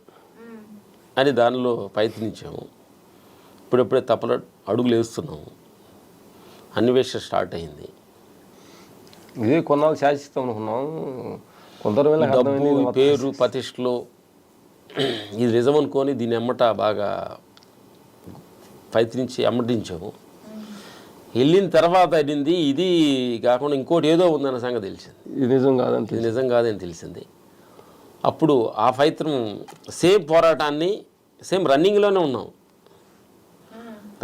అని దానిలో ప్రయత్నించాము. ఇప్పుడెప్పుడే తప్పల అడుగులు వేస్తున్నాము, అన్వేషణ స్టార్ట్ అయింది. ఇదే కొన్నాళ్ళు శాశ్వతం అనుకున్నాం, కొందరు డబ్బు, పేరు, ప్రతిష్టలు ఇది నిజం అనుకొని దీన్ని ఎమ్మట బాగా ప్రయత్నించి ఎమ్మటించాము. వెళ్ళిన తర్వాత అయింది ఇది కాకుండా ఇంకోటి ఏదో ఉందన్న సంగతి తెలిసింది. ఇది నిజం కాదని ఇది నిజం కాదని తెలిసింది. అప్పుడు ఆ ఫైత్రం సేమ్ పోరాటాన్ని సేమ్ రన్నింగ్లోనే ఉన్నాం.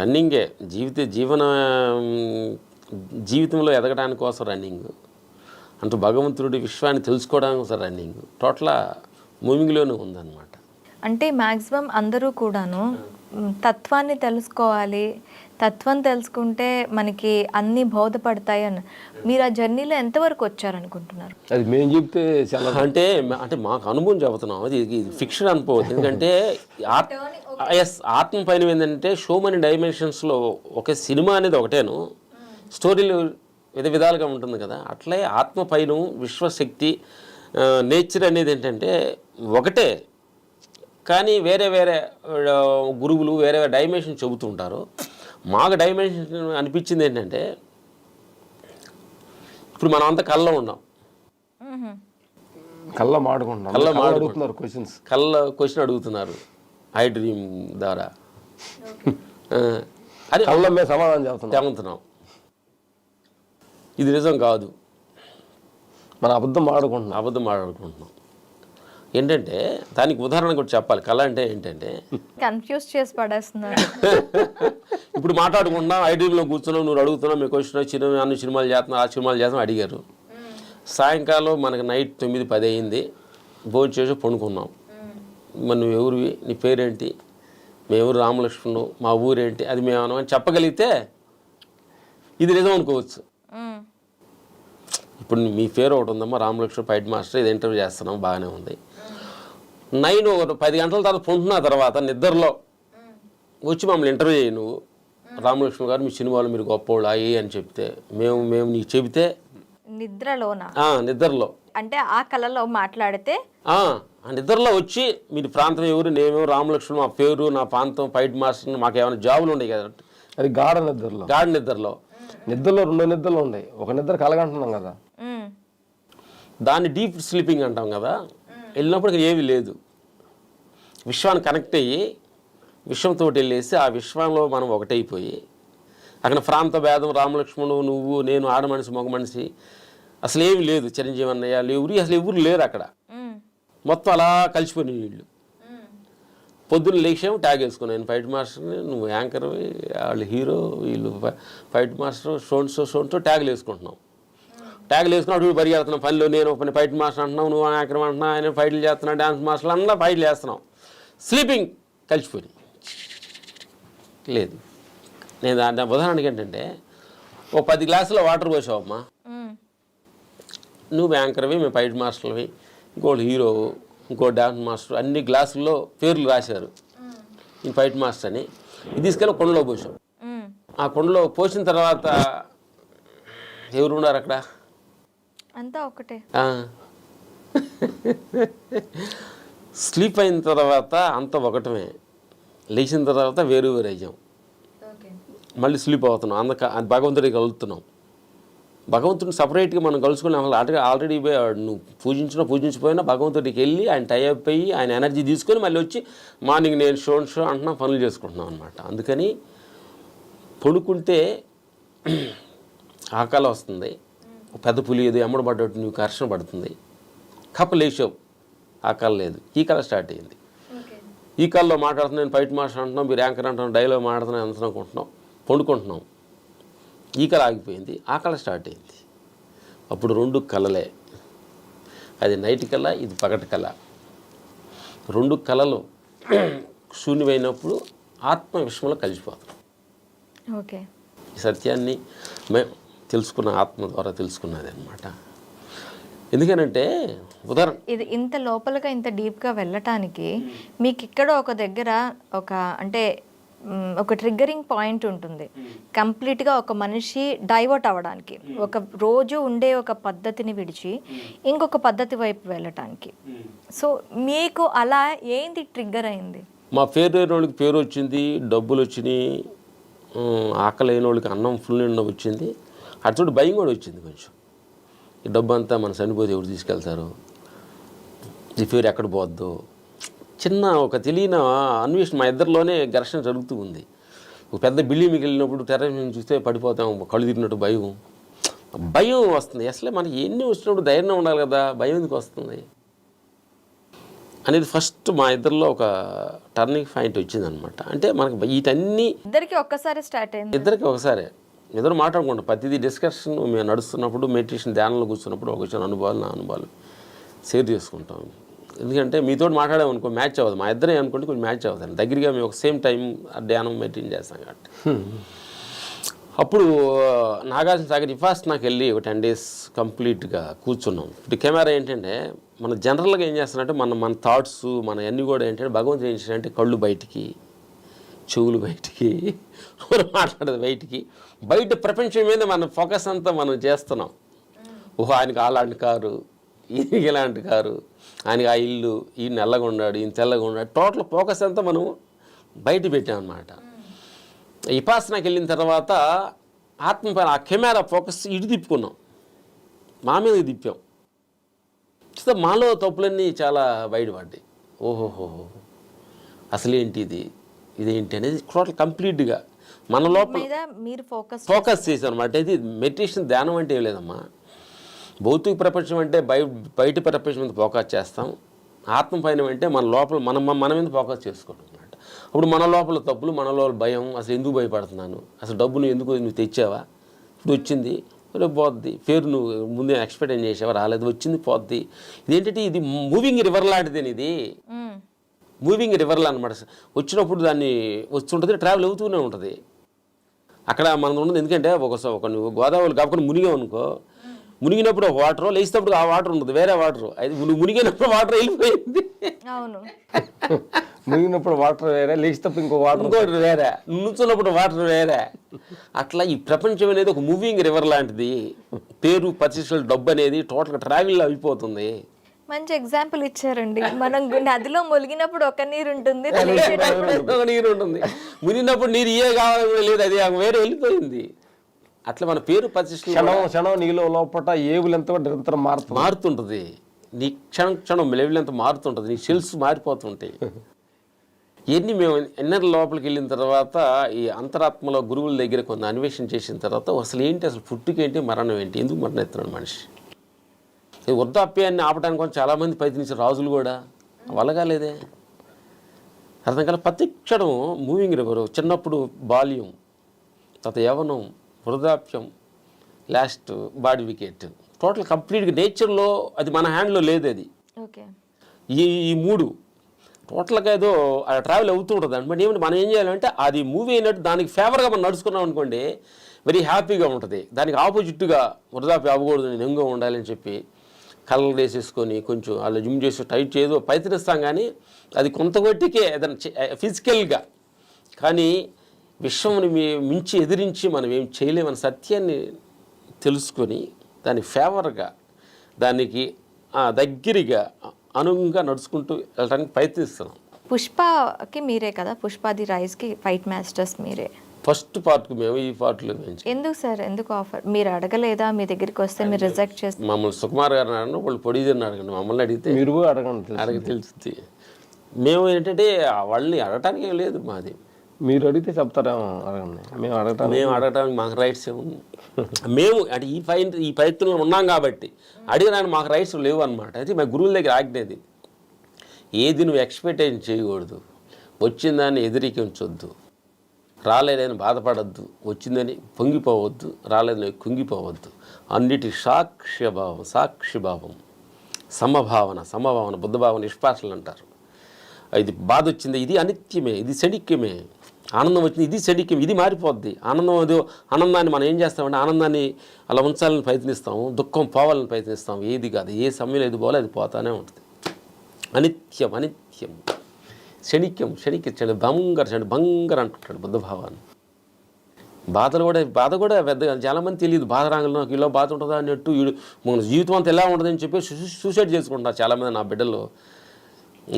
రన్నింగే జీవితంలో ఎదగడానికి కోసం రన్నింగ్, అంటూ భగవంతుడి విశ్వాన్ని తెలుసుకోవడానికి కోసం రన్నింగ్, టోటల్ మూవింగ్లోనే ఉందన్నమాట. అంటే మ్యాక్సిమం అందరూ కూడాను తత్వాన్ని తెలుసుకోవాలి, తత్వం తెలుసుకుంటే మనకి అన్నీ బోధపడతాయి అని. మీరు ఆ జర్నీలో ఎంతవరకు వచ్చారనుకుంటున్నారు? అది మేము చెప్తే చాలా అంటే మాకు అనుభవం చెబుతున్నాం. ఇది ఫిక్షన్ అనుకోవద్దు. ఎందుకంటే ఆత్మ పైన ఏంటంటే షో మెనీ డైమెన్షన్స్లో ఒక సినిమా అనేది ఒకటేను, స్టోరీలు విధాలుగా ఉంటుంది కదా. అట్లే ఆత్మ పైన విశ్వశక్తి నేచర్ అనేది ఏంటంటే ఒకటే, కానీ వేరే వేరే గురువులు వేరే వేరే డైమెన్షన్ చెబుతూ ఉంటారు. మాకు డైమెన్షన్ అనిపించింది ఏంటంటే, ఇప్పుడు మనం అంతా కళ్ళలో ఉన్నాం, కళ్ళ మాడుకుంటున్నాం, అడుగుతున్నారు క్వశ్చన్స్, క్వశ్చన్ అడుగుతున్నారు ఐ డ్రీమ్ ద్వారా. అది కళ్ళ మీద సమాధానం చెబుతున్నాం. ఇది నిజం కాదు, మనం అబద్ధం మాట్లాడుకుంటున్నాం. ఏంటంటే దానికి ఉదాహరణ కూడా చెప్పాలి. కళ అంటే ఏంటంటే కన్ఫ్యూజ్ చేసి పడేస్తున్నారు. ఇప్పుడు మాట్లాడుకుంటున్నాం, ఐడ్రీమ్లో కూర్చున్నాం, నువ్వు అడుగుతున్నావు, మీకు వచ్చిన అన్ని సినిమాలు చేస్తున్నావు, ఆ సినిమాలు చేస్తున్నాం అడిగారు. సాయంకాలం మనకు నైట్ 9-10 అయింది, భోజనం చేసి పండుకున్నాం. మరి నువ్వు ఎవరివి, నీ పేరేంటి, మేము రామలక్ష్మణుడు, మా ఊరేంటి, అది మేము అని చెప్పగలిగితే ఇది నిజం అనుకోవచ్చు. ఇప్పుడు మీ పేరు ఒకటి ఉందమ్మా, రామలక్ష్మణ్ ఫైట్ మాస్టర్, ఇది ఇంటర్వ్యూ చేస్తున్నాం, బాగానే ఉంది. 10 గంటల తర్వాత పండుకున్న తర్వాత నిద్రలో వచ్చి మమ్మల్ని ఇంటర్వ్యూ చేయి, నువ్వు రామలక్ష్మణ్ గారు మీ సినిమాలో మీరు గొప్పవాళ్ళు అయ్యి అని చెప్తే మేము నీకు చెబితే నిద్రలో అంటే ఆ కళలో మాట్లాడితే నిద్రలో వచ్చి మీరు ప్రాంతం ఎవరు, నేమేమో రామలక్ష్మణ్, మా పేరు, నా ప్రాంతం, ఫైట్ మాస్టర్, మాకు ఏమైనా జాబులు ఉన్నాయి కదా. అది గాఢ నిద్రలో 2 నిద్రలు ఉన్నాయి, ఒక నిద్ర కలగంటున్నాం కదా, దాన్ని డీప్ స్లీపింగ్ అంటాం కదా. వెళ్ళినప్పుడు ఏమీ లేదు, విశ్వాన్ని కనెక్ట్ అయ్యి విశ్వంతో వెళ్ళేసి ఆ విశ్వంలో మనం ఒకటైపోయి అక్కడ ప్రాంత భేదం, రామలక్ష్మణుడు, నువ్వు, నేను, ఆడ మనిషి, మగ మనిషి అసలు ఏమి లేదు, చిరంజీవి అన్నయ్య అసలు ఎవరు లేరు అక్కడ, మొత్తం అలా కలిసిపోయిన వీళ్ళు. పొద్దున్న లేచాము, ట్యాగ్ వేసుకున్నాను, ఫైట్ మాస్టర్ని, నువ్వు యాంకర్వి, వాళ్ళు హీరో, వీళ్ళు ఫైట్ మాస్టర్, షోన్సో ట్యాగులు వేసుకుంటున్నాం. ట్యాగులు వేసుకుని అటు పరిగెడుతున్నాం పనిలో. నేను పని ఫైట్ మాస్టర్ అంటున్నావు, నువ్వు యాంకర్ అంటున్నావు, ఆయన ఫైట్లు చేస్తున్నావు, డ్యాన్స్ మాస్టర్లు అన్నా ఫైట్లు చేస్తున్నాం. స్లీపింగ్ కలిసిపోయి లేదు. నేను దాని ఉదాహరణకి ఏంటంటే, ఓ 10 గ్లాసుల వాటర్ పోసావమ్మా, నువ్వు యాంకర్వి, మేము ఫైట్ మాస్టర్వి, ఇంకోటి హీరో, ఇంకో డ్యాన్స్ మాస్టర్, అన్ని గ్లాసుల్లో పేర్లు రాశారు, ఈ ఫైట్ మాస్టర్ అని. ఇది తీసుకెళ్ళి కొండలో పోసాం. ఆ కొండలో పోసిన తర్వాత ఎవరు ఉన్నారు అక్కడ? అంతా ఒకటే. స్లీప్ అయిన తర్వాత అంత ఒకటమే, లేచిన తర్వాత వేరు అయ్యాం, మళ్ళీ స్లీప్ అవుతున్నాం. భగవంతుడికి కలుగుతున్నాం. భగవంతుడిని సపరేట్గా మనం కలుసుకున్నాం. ఆల్రెడీ నువ్వు పూజించిపోయినా భగవంతుడికి వెళ్ళి ఆయన టైఅప్ అయ్యి ఆయన ఎనర్జీ తీసుకొని మళ్ళీ వచ్చి మార్నింగ్ నేను షో అంటున్నా పనులు చేసుకుంటున్నాం అనమాట. అందుకని పడుకుంటే ఆకలి వస్తుంది, పెద్ద పులి ఏదో ఎమ్మడబడ్డట్టు నువ్వు ఘర్షణ పడుతుంది, కప్పలేసావు, ఆకలి లేదు. ఈ కళ స్టార్ట్ అయ్యింది. ఈ కళలో మాట్లాడుతున్నాను, నేను ఫైట్ మాస్టర్ అంటున్నాం, మీరు యాంకర్ అంటున్నాం, డైలాగ్ మాట్లాడుతున్నాను, ఎంత అనుకుంటున్నాం, పండుకుంటున్నాం. ఈ కళ ఆగిపోయింది, ఆ కళ స్టార్ట్ అయింది. అప్పుడు 2 కళలే, అది నైట్ కళ, ఇది పగటి కళ. 2 కళలు శూన్యమైనప్పుడు ఆత్మ విశ్వంలో కలిసిపోతాం. ఓకే, ఈ సత్యాన్ని మేము తెలుసుకున్న ఆత్మ ద్వారా తెలుసుకున్నది అనమాట. ఎందుకనంటే ఉదాహరణ, ఇది ఇంత లోపలగా ఇంత డీప్గా వెళ్ళటానికి మీకు ఇక్కడ ఒక దగ్గర అంటే ఒక ట్రిగ్గరింగ్ పాయింట్ ఉంటుంది. కంప్లీట్గా ఒక మనిషి డైవర్ట్ అవ్వడానికి, ఒక రోజు ఉండే ఒక పద్ధతిని విడిచి ఇంకొక పద్ధతి వైపు వెళ్ళటానికి. సో మీకు అలా ఏంది ట్రిగ్గర్ అయింది? మా పేరు అయిన వాళ్ళకి పేరు వచ్చింది, డబ్బులు వచ్చినాయి, ఆకలి అయిన వాళ్ళకి అన్నం ఫుల్ నిండా వచ్చింది, అటు భయం కూడా వచ్చింది కొంచెం. ఈ డబ్బు అంతా మన చనిపోతే ఎవరు తీసుకెళ్తారు, ఈ పేరు ఎక్కడ పోద్దు, చిన్న ఒక తెలియని అన్వేషణ మా ఇద్దరిలోనే ఘర్షణ జరుగుతూ ఉంది. ఒక పెద్ద బిల్డింగ్కి వెళ్ళినప్పుడు టెర్రస్ నుంచి చూస్తే పడిపోతాం, కళ్ళు తిరిగినట్టు భయం వస్తుంది. అసలే మనకి ఎన్ని వచ్చినప్పుడు ధైర్యం ఉండాలి కదా, భయం ఎందుకు వస్తుంది అనేది ఫస్ట్ మా ఇద్దరిలో ఒక టర్నింగ్ పాయింట్ వచ్చిందనమాట. అంటే మనకి వీటన్నీ ఇద్దరికి ఒక్కసారి స్టార్ట్ అయింది. ఇద్దరికి ఒకసారి ఇద్దరు మాట్లాడుకుంటాం. ప్రతిదీ డిస్కషన్ మేము నడుస్తున్నప్పుడు, మెడిటేషన్ ధ్యానంలో కూర్చున్నప్పుడు ఒక వచ్చిన అనుభవాలు, నా అనుభవాలు షేర్ చేసుకుంటాం. ఎందుకంటే మీతో మాట్లాడామనుకో మ్యాచ్ అవ్వదు, మా ఇద్దరే అనుకుంటే కొంచెం మ్యాచ్ అవ్వదు. దగ్గరగా మేము ఒక సేమ్ టైం ధ్యానం మెయింటైన్ చేస్తాం కాబట్టి. అప్పుడు నాగార్జున సాగర్ ఫస్ట్ నాకు వెళ్ళి ఒక 10 days కంప్లీట్గా కూర్చున్నాం. ఇప్పుడు కెమెరా ఏంటంటే మన జనరల్గా ఏం చేస్తానంటే మన థాట్స్ మన అన్నీ కూడా ఏంటంటే భగవంతుడు ఏం చేశాడంటే కళ్ళు బయటికి, చెవులు బయటికి, మాట్లాడేది బయటికి, బయట ప్రపంచం మీద మన ఫోకస్ అంతా మనం చేస్తున్నాం. ఓహో ఆయనకి అలాంటి కారు, ఈయనకి ఇలాంటి కారు, ఆయనకి ఆ ఇల్లు, ఈయన నల్లగా ఉన్నాడు, ఈయన తెల్లగా ఉన్నాడు, టోటల్ ఫోకస్ అంతా మనం బయట పెట్టామన్నమాట. విపాసనకి వెళ్ళిన తర్వాత ఆత్మ పైన ఆ కెమెరా ఫోకస్ ఇటు తిప్పుకున్నాం, మా మీద తిప్పాం. సో మాలో తప్పులన్నీ చాలా బయటపడ్డాయి. ఓహోహో అసలేంటి ఇదేంటి అనేది టోటల్ కంప్లీట్గా మన లోపల మీరు ఫోకస్ చేసాం అనమాట. ఇది మెడిటేషన్ ధ్యానం అంటే ఏం లేదమ్మా. భౌతిక ప్రపంచం అంటే బయట ప్రపంచం మీద ఫోకస్ చేస్తాం, ఆత్మ పైన అంటే మన లోపల మన మీద ఫోకస్ చేసుకోవడం అనమాట. అప్పుడు మన లోపల తప్పులు, మన లోపల భయం, అసలు ఎందుకు భయపడుతున్నాను, అసలు డబ్బు నువ్వు తెచ్చావా, ఇప్పుడు వచ్చింది రేపు పోద్ది, పేరు నువ్వు ముందే ఎక్స్పెక్ట్ ఏం చేసావా, రాలేదు, వచ్చింది పోద్ది. ఇదేంటంటే ఇది మూవింగ్ రివర్ లాంటిది, ఇది మూవింగ్ రివర్లా అనమాట. వచ్చినప్పుడు దాన్ని వస్తుంటుంది, ట్రావెల్ అవుతూనే ఉంటుంది. అక్కడ మనం ఉన్నది ఎందుకంటే ఒక నువ్వు గోదావరి కాకుండా మునిగావు అనుకో, మునిగినప్పుడు ఒక వాటర్, లేచినప్పుడు ఆ వాటర్ ఉంటుంది, వేరే వాటర్. అది నువ్వు మునిగినప్పుడు వాటర్ వెళ్ళిపోయింది, మునిగినప్పుడు వాటర్ వేరే, లేచినప్పుడు ఇంకోటి వేరే, నుంచున్నప్పుడు వాటర్ వేరే. అట్లా ఈ ప్రపంచం అనేది ఒక మూవింగ్ రివర్ లాంటిది. పేరు, ప్రతిష్టలు, డబ్బు అనేది టోటల్గా ట్రావెల్ అయిపోతుంది. మంచి ఎగ్జాంపుల్ ఇచ్చారండి. మనం నదిలో మునిగినప్పుడు ఒక నీరు ఉంటుంది, నీరు ఉంటుంది, మునిగినప్పుడు నీరు ఏ కావాలి లేదు, అది వేరే వెళ్ళిపోయింది. అట్లా మన పేరు క్షణం నీలో లోపల ఏవులెంత నిరంతరం మారుతుంటుంది. నీ క్షణం లెవెల్ మారుతుంటుంది, నీ సెల్స్ మారిపోతుంటాయి. ఇవన్నీ మేము ఇన్నర్ లోపలికి వెళ్ళిన తర్వాత ఈ అంతరాత్మలో గురువుల దగ్గర కొన్ని అన్వేషణ చేసిన తర్వాత అసలు ఏంటి, అసలు పుట్టుకేంటి, మరణం ఏంటి, ఎందుకు మరణం ఎత్తున్నాడు మనిషి. వృద్ధాప్యాన్ని ఆపడానికి కొంచెం చాలామంది ప్రయత్నించారు, రాజులు కూడా, వలగాలేదే. అర్థం కల ప్రతి క్షణం మూవింగ్ రివర్. చిన్నప్పుడు బాల్యం, తర్వాత యవనం, వృద్ధాప్యం, లాస్ట్ బాడీ వికెట్, టోటల్ కంప్లీట్గా నేచర్లో అది మన హ్యాండ్లో లేదు. అది ఈ మూడు టోటల్గా ఏదో ట్రావెల్ అవుతూ ఉంటుంది అనమాట. ఏమంటే మనం ఏం చేయాలంటే అది మూవీ అయినట్టు దానికి ఫేవర్గా మనం నడుచుకున్నాం అనుకోండి, వెరీ హ్యాపీగా ఉంటుంది. దానికి ఆపోజిట్గా వృద్ధాప్యం అవ్వకూడదు, నేను యంగ్గా ఉండాలని చెప్పి కలర్ వేసేసుకొని కొంచెం అలా జిమ్ చేసి టైట్ చేయదో ప్రయత్నిస్తాం. కానీ అది కొంత కొట్టికే ఏదైనా ఫిజికల్గా, కానీ విశ్వంని మించి ఎదిరించి మనం ఏం చేయలేమన్న సత్యాన్ని తెలుసుకొని దాని ఫేవర్గా, దానికి దగ్గరగా అనుగుణంగా నడుచుకుంటూ వెళ్ళడానికి ప్రయత్నిస్తున్నాం. పుష్పకి మీరే కదా, పుష్పాది రైస్కి ఫైట్ మాస్టర్స్ మీరే. ఫస్ట్ పార్ట్కి మేము, ఈ పార్ట్లో ఎందుకు సార్, ఎందుకు ఆఫర్ మీరు అడగలేదా? మీ దగ్గరికి వస్తే మీరు రిజెక్ట్ చేస్తే మమ్మల్ని సుకుమార్ గారు అన్నారు, వాళ్ళు ప్రొడ్యూసర్ని అడగండి, మమ్మల్ని అడిగితే మీరు అడగ తెలుస్తుంది. మేము ఏంటంటే వాళ్ళని అడగటానికి ఏం లేదు మాది, మీరు అడిగితే చెప్తారేమో, అడగండి. మేము అడగటానికి మాకు రైట్స్ ఏముంది. మేము అంటే ఈ ప్రయత్నంలో ఉన్నాం కాబట్టి అడిగడానికి మాకు రైట్స్ లేవు అనమాట. అయితే మా గురువుల దగ్గర ఆజ్ఞేది, ఏది నువ్వు ఎక్స్పెక్టేషన్ చేయకూడదు, వచ్చిందాన్ని ఎదిరికించొద్దు, రాలేదని బాధపడద్దు, వచ్చిందని పొంగిపోవద్దు, రాలేదని కుంగిపోవద్దు, అన్నిటి సాక్షిభావం, సమభావన, బుద్ధభావన, నిష్పాషలు అంటారు. ఇది బాధ వచ్చింది, ఇది అనిత్యమే, ఇది శడిక్యమే. ఆనందం వచ్చింది, ఇది శడిక్యం, ఇది మారిపోద్ది. ఆనందాన్ని మనం ఏం చేస్తామంటే ఆనందాన్ని అలా ఉంచాలని ప్రయత్నిస్తాము, దుఃఖం పోవాలని ప్రయత్నిస్తాము. ఏది కాదు, ఏ సమయంలో ఏది పోవాలో అది పోతానే ఉంటుంది. అనిత్యం, క్షణిక్యం, బంగర్ అంటుంటాడు బుద్ధభావాన్ని. బాధ కూడా పెద్దగా చాలామంది తెలియదు. బాధ రాగలను నాకు ఇలా బాధ ఉంటుందా అన్నట్టు, మన జీవితం అంతా ఎలా ఉంటుందని చెప్పి సూసైడ్ చేసుకుంటారు చాలామంది. నా బిడ్డలు,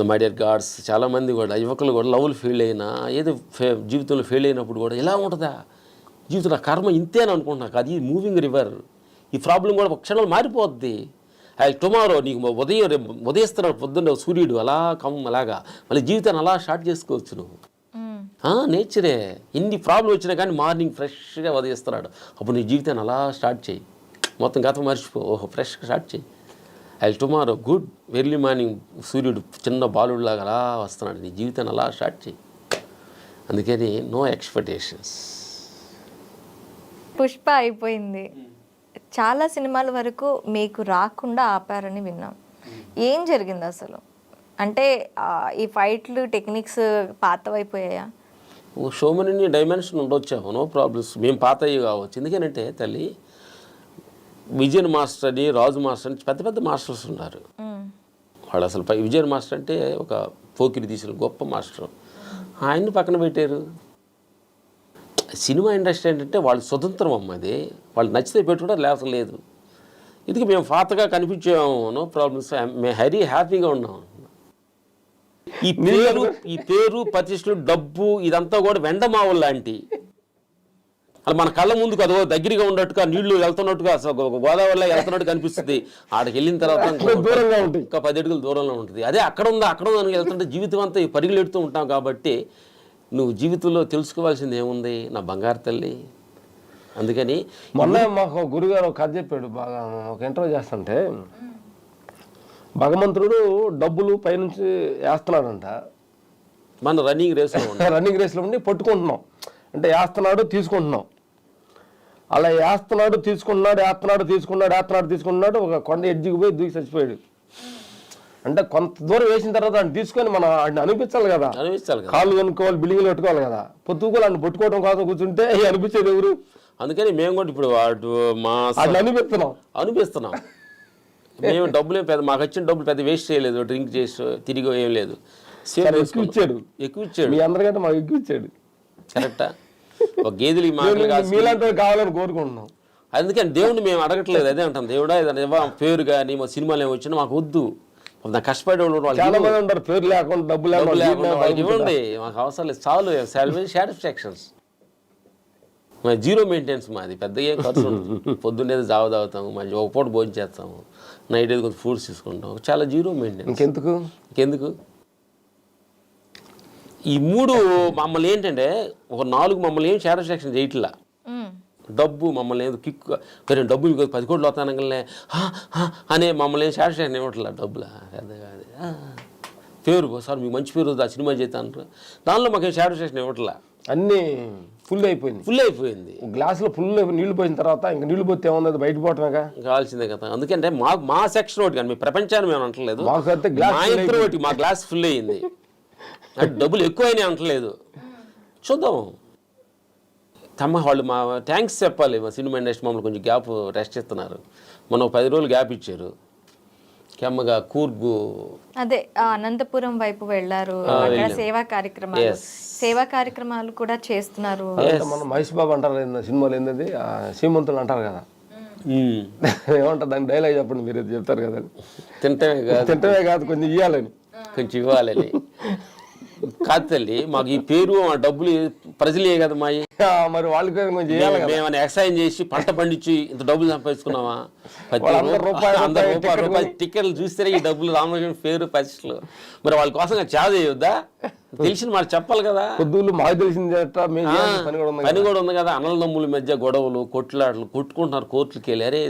మై డియర్ గాడ్స్, చాలామంది కూడా యువకులు కూడా లవ్లు ఫెయిల్ అయినా, ఏదో జీవితంలో ఫెయిల్ అయినప్పుడు కూడా ఎలా ఉంటుందా జీవితం, నా కర్మ ఇంతేని అనుకుంటున్నాను. అది మూవింగ్ రివర్. ఈ ప్రాబ్లం కూడా ఒక క్షణంలో మారిపోద్ది. టుమారో నీకు ఉదయిస్తున్నాడు పొద్దున్న సూర్యుడు అలాగా మళ్ళీ జీవితాన్ని అలా స్టార్ట్ చేసుకోవచ్చు నువ్వు. నేచరే. ఎన్ని ప్రాబ్లం వచ్చినా కానీ మార్నింగ్ ఫ్రెష్గా ఉదయిస్తున్నాడు. అప్పుడు నీ జీవితాన్ని అలా స్టార్ట్ చేయి, మొత్తం గతం మర్చిపో, ఓహో ఫ్రెష్గా స్టార్ట్ చేయి. టుమారో గుడ్, ఎర్లీ మార్నింగ్ సూర్యుడు చిన్న బాలుడిలాగా అలా వస్తున్నాడు, నీ జీవితాన్ని అలా స్టార్ట్ చేయి. అందుకని నో ఎక్స్పెక్టేషన్స్. పుష్ప అయిపోయింది, చాలా సినిమాల వరకు మీకు రాకుండా ఆపారని విన్నాం. ఏం జరిగింది అసలు? అంటే ఈ ఫైట్లు టెక్నిక్స్ పాతవైపోయాయా? సో మెనీ డైమెన్షన్ ఉండొచ్చాము, నో ప్రాబ్లమ్స్. మేము పాత అయ్యి కావచ్చు. ఎందుకనంటే తల్లి, విజయన్ మాస్టర్ అని, రాజు మాస్టర్ అని పెద్ద పెద్ద మాస్టర్స్ ఉన్నారు. వాళ్ళు అసలు విజయన్ మాస్టర్ అంటే ఒక పోకిరి తీసిన గొప్ప మాస్టర్, ఆయన్ని పక్కన పెట్టారు. సినిమా ఇండస్ట్రీ ఏంటంటే వాళ్ళు స్వతంత్రం అమ్మది, వాళ్ళు నచ్చితే పెట్టుకుంటారు, లేకపోతే లేదు. ఇది మేము పాతగా కనిపించాము, నో ప్రాబ్లమ్స్, మేము హరీ హ్యాపీగా ఉన్నాం. ఈ పేరు ప్రతిష్టలు, డబ్బు ఇదంతా కూడా వెండమావులు లాంటి. అలా మన కళ్ళ ముందు కదా దగ్గరగా ఉన్నట్టుగా, నీళ్లు వెళ్తున్నట్టుగా, గోదావరిలో వెళ్తున్నట్టు కనిపిస్తుంది. ఆడికి వెళ్ళిన తర్వాత దూరంగా ఉంటుంది, ఇంకా 10 అడుగులు దూరంలో ఉంటుంది. అదే అక్కడ ఉందని వెళ్తుంటే జీవితం అంతా పరిగెడుతూ ఉంటాం. కాబట్టి నువ్వు జీవితంలో తెలుసుకోవాల్సింది ఏముంది నా బంగారు తల్లి. అందుకని మొన్న మాకు గురుగారు ఒక కథ చెప్పాడు, బాగా ఒక ఇంటర్వ్యూ చేస్తుంటే, భగవంతుడు డబ్బులు పైనుంచి వేస్తున్నాడంట. మన రన్నింగ్ రేస్లో ఉండి పట్టుకుంటున్నాం, అంటే వేస్తున్నాడు తీసుకుంటున్నాం, అలా వేస్తున్నాడు తీసుకుంటున్నాడు ఒక కొండ ఎడ్జికి పోయి దూకి చచ్చిపోయాడు. అంటే కొంత దూరం వేసిన తర్వాత ఆయన తీసుకొని మనం ఆయన అనిపించాలి కదా, కాళ్ళు కనుక్కోవాలి, బిల్డింగ్లు పెట్టుకోవాలి కదా, పొద్దుకోవాలి ఆయన పట్టుకోవడం కోసం కూర్చుంటే అనిపించేది ఎవరు? అందుకని మేము కూడా ఇప్పుడు అనిపిస్తున్నాం మేము డబ్బులే పెద్ద, మాకు వచ్చిన డబ్బులు పెద్ద వేస్ట్ చేయలేదు, డ్రింక్ చేసి తిరిగి ఏం లేదు. ఎక్కువ ఇచ్చాడు, మీ అందరికంటే మాకు ఎక్కువ ఇచ్చాడు. కరెక్టా? ఒక గేదెలు మీలాంటి కావాలని కోరుకుంటున్నాం. అందుకని దేవుడిని మేము అడగట్లేదు, అదే అంటాం, దేవుడా ఏదైనా పేరు కానీ మా సినిమాలు ఏమి వచ్చినా మాకు వద్దు. నా కష్టపడే చాలా మంది ఉంటారు పేరు లేకుండా డబ్బు లేకుండా, ఇవ్వండి మాకు అవసరం లేదు, చాలు. సాటిస్ఫాక్షన్స్, జీరో మెయింటెనెన్స్ మాది, పెద్దగా ఏం ఖర్చు ఉంటుంది. పొద్దున్నేది జావ తాగుతాము, మళ్ళీ ఒక పూట భోజనం చేస్తాము, నైట్ ఏది కొంచెం ఫ్రూట్స్ తీసుకుంటాం, చాలా జీరో మెయింటెనెన్స్. ఇంకెందుకు ఈ 3 మమ్మల్ని ఏంటంటే ఒక 4 మమ్మల్ని ఏం సాటిస్ఫాక్షన్ చేయట్లా. డబ్బు మమ్మల్ని ఏదో కిక్, కానీ డబ్బు మీకు 10 కోట్లు వస్తానగానే అనే మమ్మల్ని ఏం సాటిస్ఫాక్షన్ ఇవ్వట్లా. డబ్బులా పెద్ద కాదు, పేరు సార్ మీకు మంచి పేరు ఆ సినిమా చేస్తాను, దానిలో మాకేం సాటిస్ఫాక్షన్ ఇవ్వట్లా. అన్నీ ఫుల్ అయిపోయింది. గ్లాసులో ఫుల్ నీళ్లు పోయిన తర్వాత ఇంకా నీళ్లు పోతే ఏమన్నది బయట పోవటమేగా కావాల్సిందే కదా. అందుకంటే మా సెక్షన్ ఒకటి కానీ మీ ప్రపంచాన్ని మేము అంటలేదు, మా గ్లాస్ ఫుల్ అయ్యింది, అంటే డబ్బులు ఎక్కువైనా అంటలేదు. చూద్దాం వాళ్ళు మా థ్యాంక్స్ చెప్పాలి. మా సినిమా ఇండస్ట్రీ మమ్మల్ని కొంచెం గ్యాప్ రెస్ట్ ఇస్తున్నారు. మొన్న 10 రోజులు గ్యాప్ ఇచ్చారు. కెమ్మగా కూర్గు, అదే అనంతపురం వైపు వెళ్ళారు, అక్కడ సేవా కార్యక్రమాలు కూడా చేస్తున్నారు. మన మహేష్ బాబు అంటారు సినిమాలు ఏంటది, శ్రీమంతులు అంటారు కదా, ఏమంటారు దాని డైలాగ్ చెప్పండి, మీరు చెప్తారు కదా. తింటమే కాదు కొంచెం ఇవ్వాలని కాదు తల్లి, మాకు ఈ పేరు ఆ డబ్బులు ప్రజలే కదా మాయి, మరి వాళ్ళకి మేము ఎక్సైజ్ చేసి పంట పండించి ఇంత డబ్బులు సంపాదించుకున్నావా? 100 రూపాయలు టికెట్లు చూస్తేనే ఈ డబ్బులు రామకృష్ణ పేరు పరిస్థితులు. మరి వాళ్ళ కోసం చాలా చేయొద్దా? తెలిసిన మాట చెప్పాలి కదా. పొద్దులు మాకు తెలిసింది పని కూడా ఉంది కదా. అన్నదమ్ముల మధ్య గొడవలు, కొట్లాటలు, కొట్టుకుంటున్నారు కోర్టులకి వెళ్ళి. అరే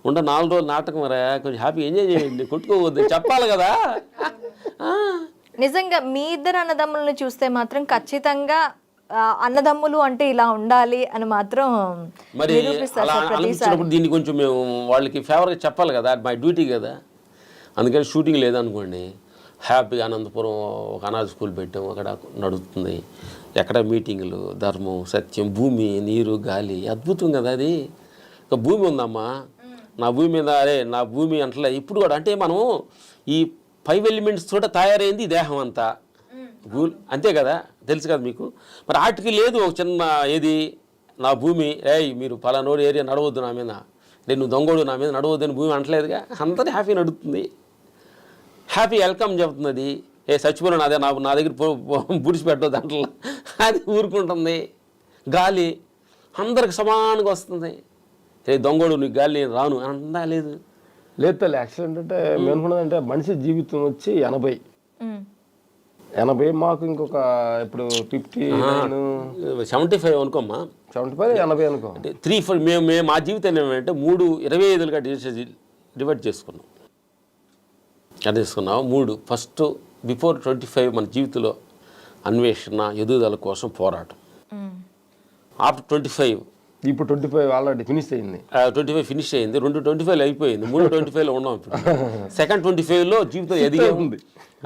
4 రోజులు నాటకం రా, కొంచెం హ్యాపీ ఎంజాయ్ చేయండి, కొట్టుకోవద్దు చెప్పాలి కదా. నిజంగా మీ ఇద్దరు అన్నదమ్ములను చూస్తే మాత్రం ఖచ్చితంగా అన్నదమ్ములు అంటే ఇలా ఉండాలి అని మాత్రం మరి అనిపించినప్పుడు దీన్ని కొంచెం మేము వాళ్ళకి ఫేవర్గా చెప్పాలి కదా, మై డ్యూటీ కదా. అందుకని షూటింగ్ లేదనుకోండి, హ్యాపీగా అనంతపురం ఒక అనాథ స్కూల్ పెట్టాము, అక్కడ నడుస్తుంది. ఎక్కడ మీటింగులు, ధర్మం, సత్యం, భూమి, నీరు, గాలి, అద్భుతం కదా అది. ఒక భూమి ఉందమ్మా, నా భూమి మీద, అరే నా భూమి అంటలే ఇప్పుడు కూడా. అంటే మనం ఈ 5 ఎలిమెంట్స్ తోట తయారైంది దేహం అంతా, అంతే కదా, తెలుసు కదా మీకు. మరి ఆటికి లేదు ఒక చిన్న ఏది, నా భూమి, మీరు పలానోడు ఏరియా నడవద్దు నా మీద, నువ్వు దొంగోడు నా మీద నడవద్దు అని భూమి అంటలేదుగా. అందరినీ హ్యాపీ నడుస్తుంది, హ్యాపీ వెల్కమ్ చెబుతున్నది. చచ్చిపోయినా అదే నా దగ్గర బుడిచి పెట్టదు అంటలా, అది ఊరుకుంటుంది. గాలి అందరికి సమానంగా వస్తుంది. దొంగోడు నీకు గాలి రాను అందా లేదు. లేదు తల్లి, యాక్సిడెంట్ అంటే మేనుకున్నదంటే మనిషి జీవితం వచ్చి 80, 80 మాకు ఇంకొక ఇప్పుడు 59 75 అనుకోమ్మా. 75 80 అనుకో. అంటే 3-4 మేము మా జీవితం ఏమంటే 3-25లుగా డివైడ్ చేసుకున్నాం. అది తీసుకున్నాం 3. ఫస్ట్ బిఫోర్ 25 మన జీవితంలో అన్వేషణ, ఎదుగుదల కోసం పోరాటం. ఆఫ్టర్ 25 ఇప్పుడు 25 ఆల్రెడీ ఫినిష్ అయింది. 25 ఫినిష్ అయింది. 2 25 అయిపోయింది. 3 25లో ఉన్నాం ఇప్పుడు. సెకండ్ 25లో జీవితం ఎదిగేముంది,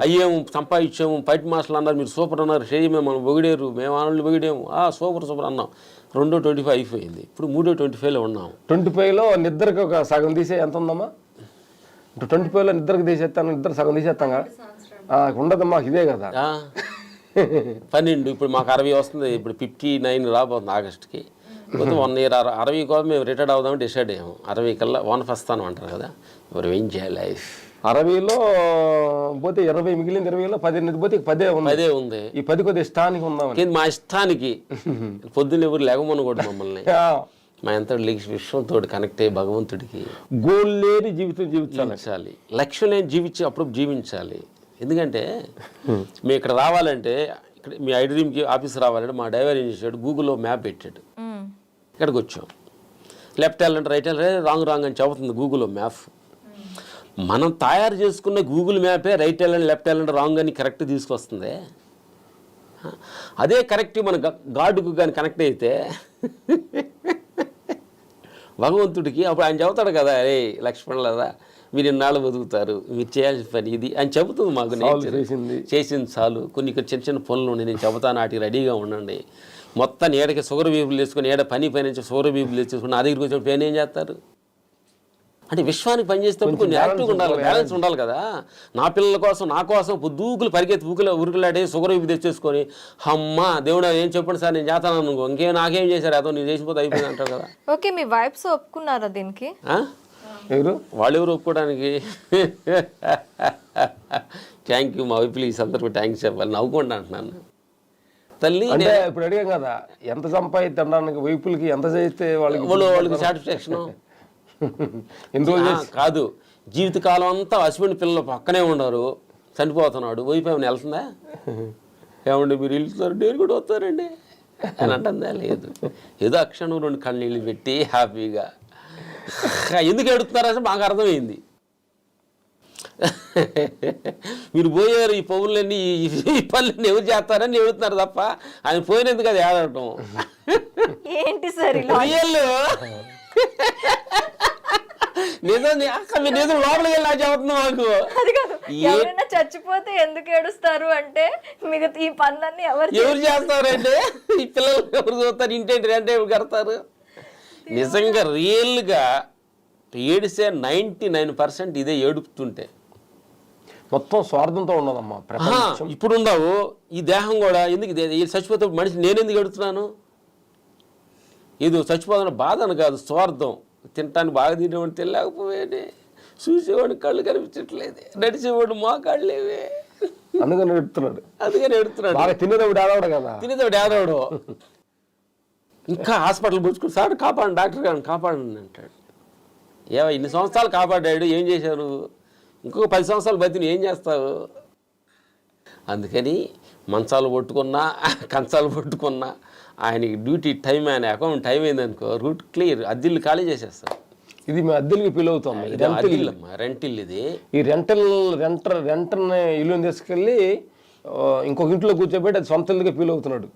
అయ్యేము, సంపాదించాము. ఫైట్ మాస్టర్లు అన్నారు, మీరు సూపర్ అన్నారు, చేయమే, మనం పొగిడేరు, మేము ఆనళ్ళు పొగిడేము, సూపర్ అన్నాం. 2 25 అయిపోయింది. ఇప్పుడు 3 25లో ఉన్నాము. 25లో నిద్రకి ఒక సగం తీసే ఎంత ఉందమ్మా? ఇప్పుడు 25లో నిద్రకు తీసేస్తాను, నిద్ర సగం తీసేస్తాగా ఉండదు మాకు ఇదే కదా. 12 ఇప్పుడు మాకు 60 వస్తుంది. ఇప్పుడు 59 రాబోతుంది ఆగస్టుకి. పోతే 1 year 60 కోసం మేము రిటైర్డ్ అవుదామని డిసైడ్ అయ్యాము. 60 కల్లా వస్తాను అంటారు కదా, ఎవరు ఏం చేయాలి లైఫ్. 60లో పోతే 20 మిగిలింది. 20లో 10 పోతే 10 ఉంది. ఈ 10 కొద్దిగా ఇష్టానికి ఉందామని. మా ఇష్టానికి పొద్దున్న ఎవరు లేకమని కూడా మమ్మల్ని మా ఎంత విశ్వంతో కనెక్ట్ అయ్యి భగవంతుడికి గోల్ లేని జీవితం జీవించాలి, లక్ష్యం లేని అప్పుడు జీవించాలి. ఎందుకంటే మేము ఇక్కడ రావాలంటే, ఇక్కడ మీ ఐడ్రీమ్కి ఆఫీస్ రావాలంటే మా డ్రైవర్ ఏం చేశాడు, గూగుల్లో మ్యాప్ పెట్టాడు. ఇక్కడికి వచ్చాం, లెఫ్ట్ వెళ్ళంటే రైట్ వెళ్ళంటే రాంగ్ అని చెబుతుంది గూగుల్లో మ్యాప్. మనం తయారు చేసుకున్న గూగుల్ మ్యాపే రైట్ వెళ్ళండి, లెఫ్ట్ వెళ్ళండి, రాంగ్ అని కరెక్ట్ తీసుకొస్తుంది. అదే కరెక్ట్ మన గాడ్కు కానీ కనెక్ట్ అయితే భగవంతుడికి అప్పుడు ఆయన చెబుతాడు కదా, అరే లక్ష్మణులరా మీరు ఇన్నాళ్ళు బతుకుతారు, మీరు చేయాల్సిన పని ఇది అని చెబుతుంది మాకు. చేసింది చాలు, కొన్ని చిన్న పనులు ఉండి నేను చెబుతాను, వాటికి రెడీగా ఉండండి. మొత్తం ఏడకి షుగర్ బీపులు వేసుకొని ఏడ పని నుంచి షుగర్ బీపులు వేసుకుని నా దగ్గరికి వచ్చినప్పుడు పని ఏం చేస్తారు అంటే విశ్వానికి పనిచేసేటప్పుడు కొన్ని యాక్టివ్గా ఉండాలి, బ్యాలెన్స్ ఉండాలి కదా. నా పిల్లల కోసం, నా కోసం పొద్దుకులు పరిగెత్తి ఉరుకులాడే షుగర్ బీపు తెచ్చేసుకొని అమ్మ దేవుడు ఏం చెప్పండి సార్ నేను చేస్తాను అనుకో, నాకేం చేశారు అదో నేను చేసిపోతే అయిపోయింది అంటారు కదా. ఓకే, మీ వైఫ్స్ ఒప్పుకున్నారా దీనికి? వాళ్ళు ఎవరు ఒప్పుకోవడానికి? థ్యాంక్ యూ మా వైపులు ఈ సందర్భం థ్యాంక్స్ చెప్పాలి, నవ్వుకోండి అంటున్నాను తల్లి. అంటే ఇప్పుడు అడిగాం కదా, ఎంత సంపాదించడానికి వైపులకి ఎంత చేస్తే వాళ్ళకి సాటిస్ఫాక్షన్ కాదు. జీవితకాలం అంతా హస్బెండ్ పిల్లలు పక్కనే ఉన్నారు, చనిపోతున్నాడు, వైపు ఏమైనా వెళ్తుందా? ఏమండి మీరు వెళ్తున్నారు, నేను కూడా వస్తారండి అని అంటుందా? లేదు. ఏదో అక్షణం 2 కన్నీళ్ళు పెట్టి హ్యాపీగా ఎందుకు ఎడుతున్నారంటే మాకు అర్థమైంది. మీరు పోయారు ఈ పౌరులన్నీ ఈ పనులన్నీ ఎవరు చేస్తారని ఎడుతున్నారు తప్ప ఆయన పోయినందుకు అది ఏడవటం ఏంటి సార్ నిజం. నిజం లోపలికి వెళ్ళా చెబుతున్నాం మాకు. ఎవరైనా చచ్చిపోతే ఎందుకు ఏడుస్తారు అంటే మిగతా ఈ పనులన్నీ ఎవరు చేస్తారంటే ఈ పిల్లలు ఎవరు చూస్తారు, ఇంటేంటి అంటే ఎవరు కడతారు. నిజంగా రియల్గా ఏడిసే 99% ఇదే ఏడుపుతుంటే మొత్తం స్వార్థంతో ఉన్నదమ్మా. ఇప్పుడు ఉండవు ఈ దేహం కూడా. ఎందుకు చచ్చిపోతే మనిషి నేను ఎందుకు ఎడుతున్నాను? ఇది చచ్చిపోతున్న బాధ అని కాదు, స్వార్థం. తినటానికి బాగా తినేవాడు తినలేకపోయాడే, చూసేవాడిని కళ్ళు కనిపించట్లేదు, నడిచేవాడు మా కాళ్ళు లేవే, అందుకని ఎడుతున్నాడు. తినేదవుడు ఏదవడు. ఇంకా హాస్పిటల్ పుచ్చుకుని సార్ కాపాడండి, డాక్టర్ గారిని కాపాడండి అంటాడు. ఇన్ని సంవత్సరాలు కాపాడాడు, ఏం చేశావు నువ్వు? ఇంకొక 10 సంవత్సరాలు బతిని ఏం చేస్తావు? అందుకని మంచాలు పట్టుకున్నా కంచాలు పట్టుకున్నా ఆయనకి డ్యూటీ టైం, ఆయన అకౌంట్ టైం అయిందనుకో రూట్ క్లియర్, అద్దెల్లు ఖాళీ చేసేస్తారు. ఇది మేము అద్దెలకి ఫీల్ అవుతాం. రెంటిల్ ఇది. ఈ రెంటర్ని ఇల్లుని తీసుకెళ్ళి ఇంకొక ఇంట్లో కూర్చోబెట్టి అది సొంత ఇల్లుగా ఫీల్ అవుతున్నాడు.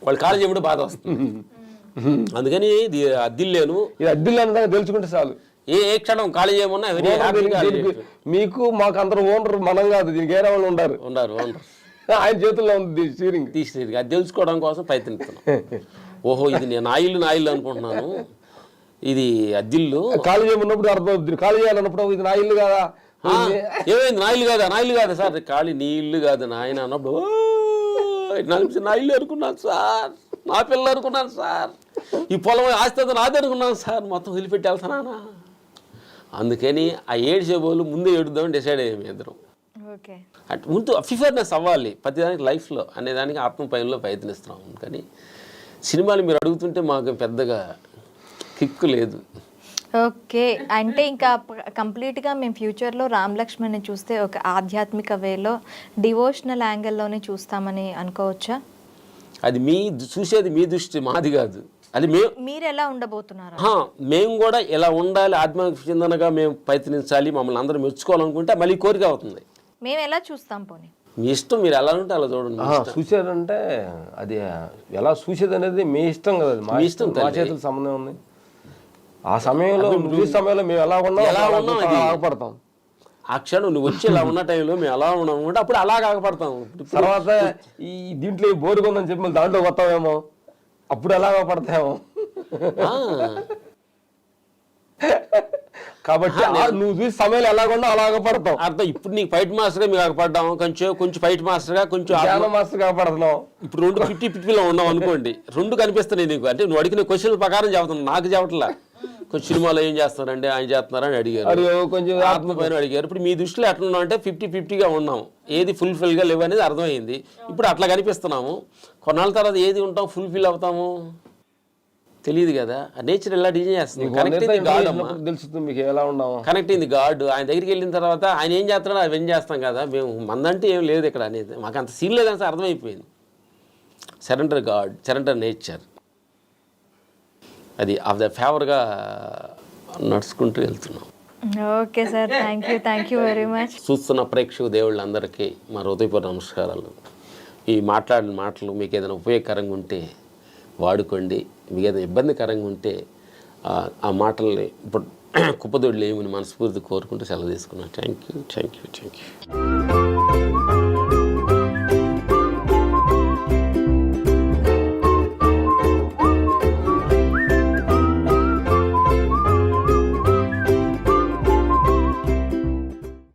వాళ్ళు ఖాళీ చేయడం బాధ వస్తుంది. అందుకని ఇది అద్దిల్లేను, ఇది అద్దిల్లు తెలుసుకుంటే చాలు. ఏ క్షణం ఖాళీ చేయమన్నా మీకు మాకు అందరూ ఓనర్ మనం కాదు, దీనికి ఏరే వాళ్ళు ఉన్నారు. ఆయన చేతుల్లో ఉంది స్టీరింగ్. అది తెలుసుకోవడం కోసం ప్రయత్నిస్తున్నాం. ఓహో ఇది నేను నా ఇల్లు అనుకుంటున్నాను, ఇది అద్దిల్లు. ఖాళీ చేయమన్నప్పుడు అర్థమవుతుంది, ఖాళీ చేయాలన్నప్పుడు ఇది నా ఇల్లు కాదా, ఏమైంది నా ఇల్లు కాదా సార్, ఖాళీ నీ ఇల్లు కాదు నాయన అన్నప్పుడు నా ఇల్లు అనుకున్నాను సార్, నా పిల్లలు అనుకున్నాను సార్, ఈ పొలం ఆస్తి నాది అనుకున్నాను సార్, మొత్తం వదిలిపెట్టి వెళ్తున్నానా. అందుకని ఆ ఏడ్చేబోలు ముందే ఏడుద్దామని డిసైడ్ అయ్యాము ఇద్దరం. అంటే ముందు ఫిఫర్నెస్ అవ్వాలి ప్రతిదానికి లైఫ్లో అనేదానికి ఆత్మపయంలో ప్రయత్నిస్తున్నాం. కానీ సినిమాలు మీరు అడుగుతుంటే మాకు పెద్దగా కిక్కు లేదు. ఓకే, అంటే ఇంకా కంప్లీట్గా మేము ఫ్యూచర్లో రామ్ లక్ష్మణ్ని చూస్తే ఒక ఆధ్యాత్మిక వేలో డివోషనల్ యాంగిల్లోనే చూస్తామని అనుకోవచ్చా? అది చూసేది మీ దృష్టి, మాది కాదు. అది మీరు ఎలా ఉండబోతున్నారు? మేము కూడా ఇలా ఉండాలి, ఆత్మకు చెందనగా మేము ప్రయత్నించాలి, మమ్మల్ని అందరూ మెచ్చుకోవాలనుకుంటే మళ్ళీ కోరిక అవుతుంది. మేము ఎలా చూస్తాం పోనీ? మీ ఇష్టం, మీరు ఎలా ఉంటే అలా చూడండి. చూసేదంటే అది ఎలా చూసేది అనేది మీ ఇష్టం కదా, అది మా మీ ఇష్టం, ఇష్టం మా చేతుల సంబంధం ఉంది. ఆ సమయంలో ఈ సమయంలో మేము ఎలా ఉన్నాం అది ఆగపడతాం. ఆ క్షణం నువ్వు వచ్చి ఇలా ఉన్న టైంలో మేము ఎలా ఉన్నాం అంటే అప్పుడు అలా ఆగపడతాం. తర్వాత ఈ దీంట్లో బోరుకుందని చెప్పి మళ్ళీ దాంట్లో వస్తామేమో, అప్పుడు ఎలా ఆగపడతామేమో. కాబట్టి నువ్వు చూసి సమయంలో ఎలాగొన్నా అలాగ పడతావు. అర్థం. ఇప్పుడు నీకు ఫైట్ మాస్టర్గా మేము ఆగపడ్డాం, కొంచెం ఫైట్ మాస్టర్గా, కొంచెం మాస్టర్ కాపాడుతున్నావు. ఇప్పుడు 50-50లో ఉన్నావు అనుకోండి, 2 కనిపిస్తున్నాయి నీకు. అంటే నువ్వు అడిగిన క్వశ్చన్ ప్రకారం చెబుతున్నావు, నాకు చెప్పట్లా. కొంచెం సినిమాలో ఏం చేస్తారంటే ఆయన చేస్తున్నారని అడిగారు, కొంచెం ఆత్మ పైన అడిగారు. ఇప్పుడు మీ దృష్టిలో ఎట్లా ఉన్నాం అంటే 50-50గా ఉన్నాం, ఏది ఫుల్ఫిల్గా లేవు అనేది అర్థమైంది. ఇప్పుడు అట్లా కనిపిస్తున్నాము. కొన్నాళ్ళ తర్వాత ఏది ఉంటాం, ఫుల్ఫిల్ అవుతాము తెలియదు కదా. ఆ నేచర్ ఎలా డిజైన్ చేస్తుంది. కనెక్ట్ అయింది గాడ్ అమ్మా, తెలుస్తుంది మీకు ఎలా ఉన్నాము. కనెక్ట్ అయింది గాడ్. ఆయన దగ్గరికి వెళ్ళిన తర్వాత ఆయన ఏం చేస్తున్నాడో అవి ఏం చేస్తాం కదా. మేము మందంటే ఏం లేదు ఇక్కడ అనేది, మాకు అంత సీన్ లేదని అర్థమైపోయింది. సరెండర్ గాడ్, సరెండర్ నేచర్, అది ఆఫ్ ద ఫేవర్గా నడుచుకుంటూ వెళ్తున్నాం. Okay sir, thank you very much. చూస్తున్న ప్రేక్షక దేవుళ్ళందరికీ మా హృదయపూర్వక నమస్కారాలు. ఈ మాట్లాడిన మాటలు మీకు ఏదైనా ఉపయోగకరంగా ఉంటే వాడుకోండి, మీకు ఏదైనా ఇబ్బందికరంగా ఉంటే ఆ మాటల్ని ఇప్పుడు కుప్పదొడ్లు ఏమని మనస్ఫూర్తి కోరుకుంటూ సెలవు తీసుకున్నాను. Thank you.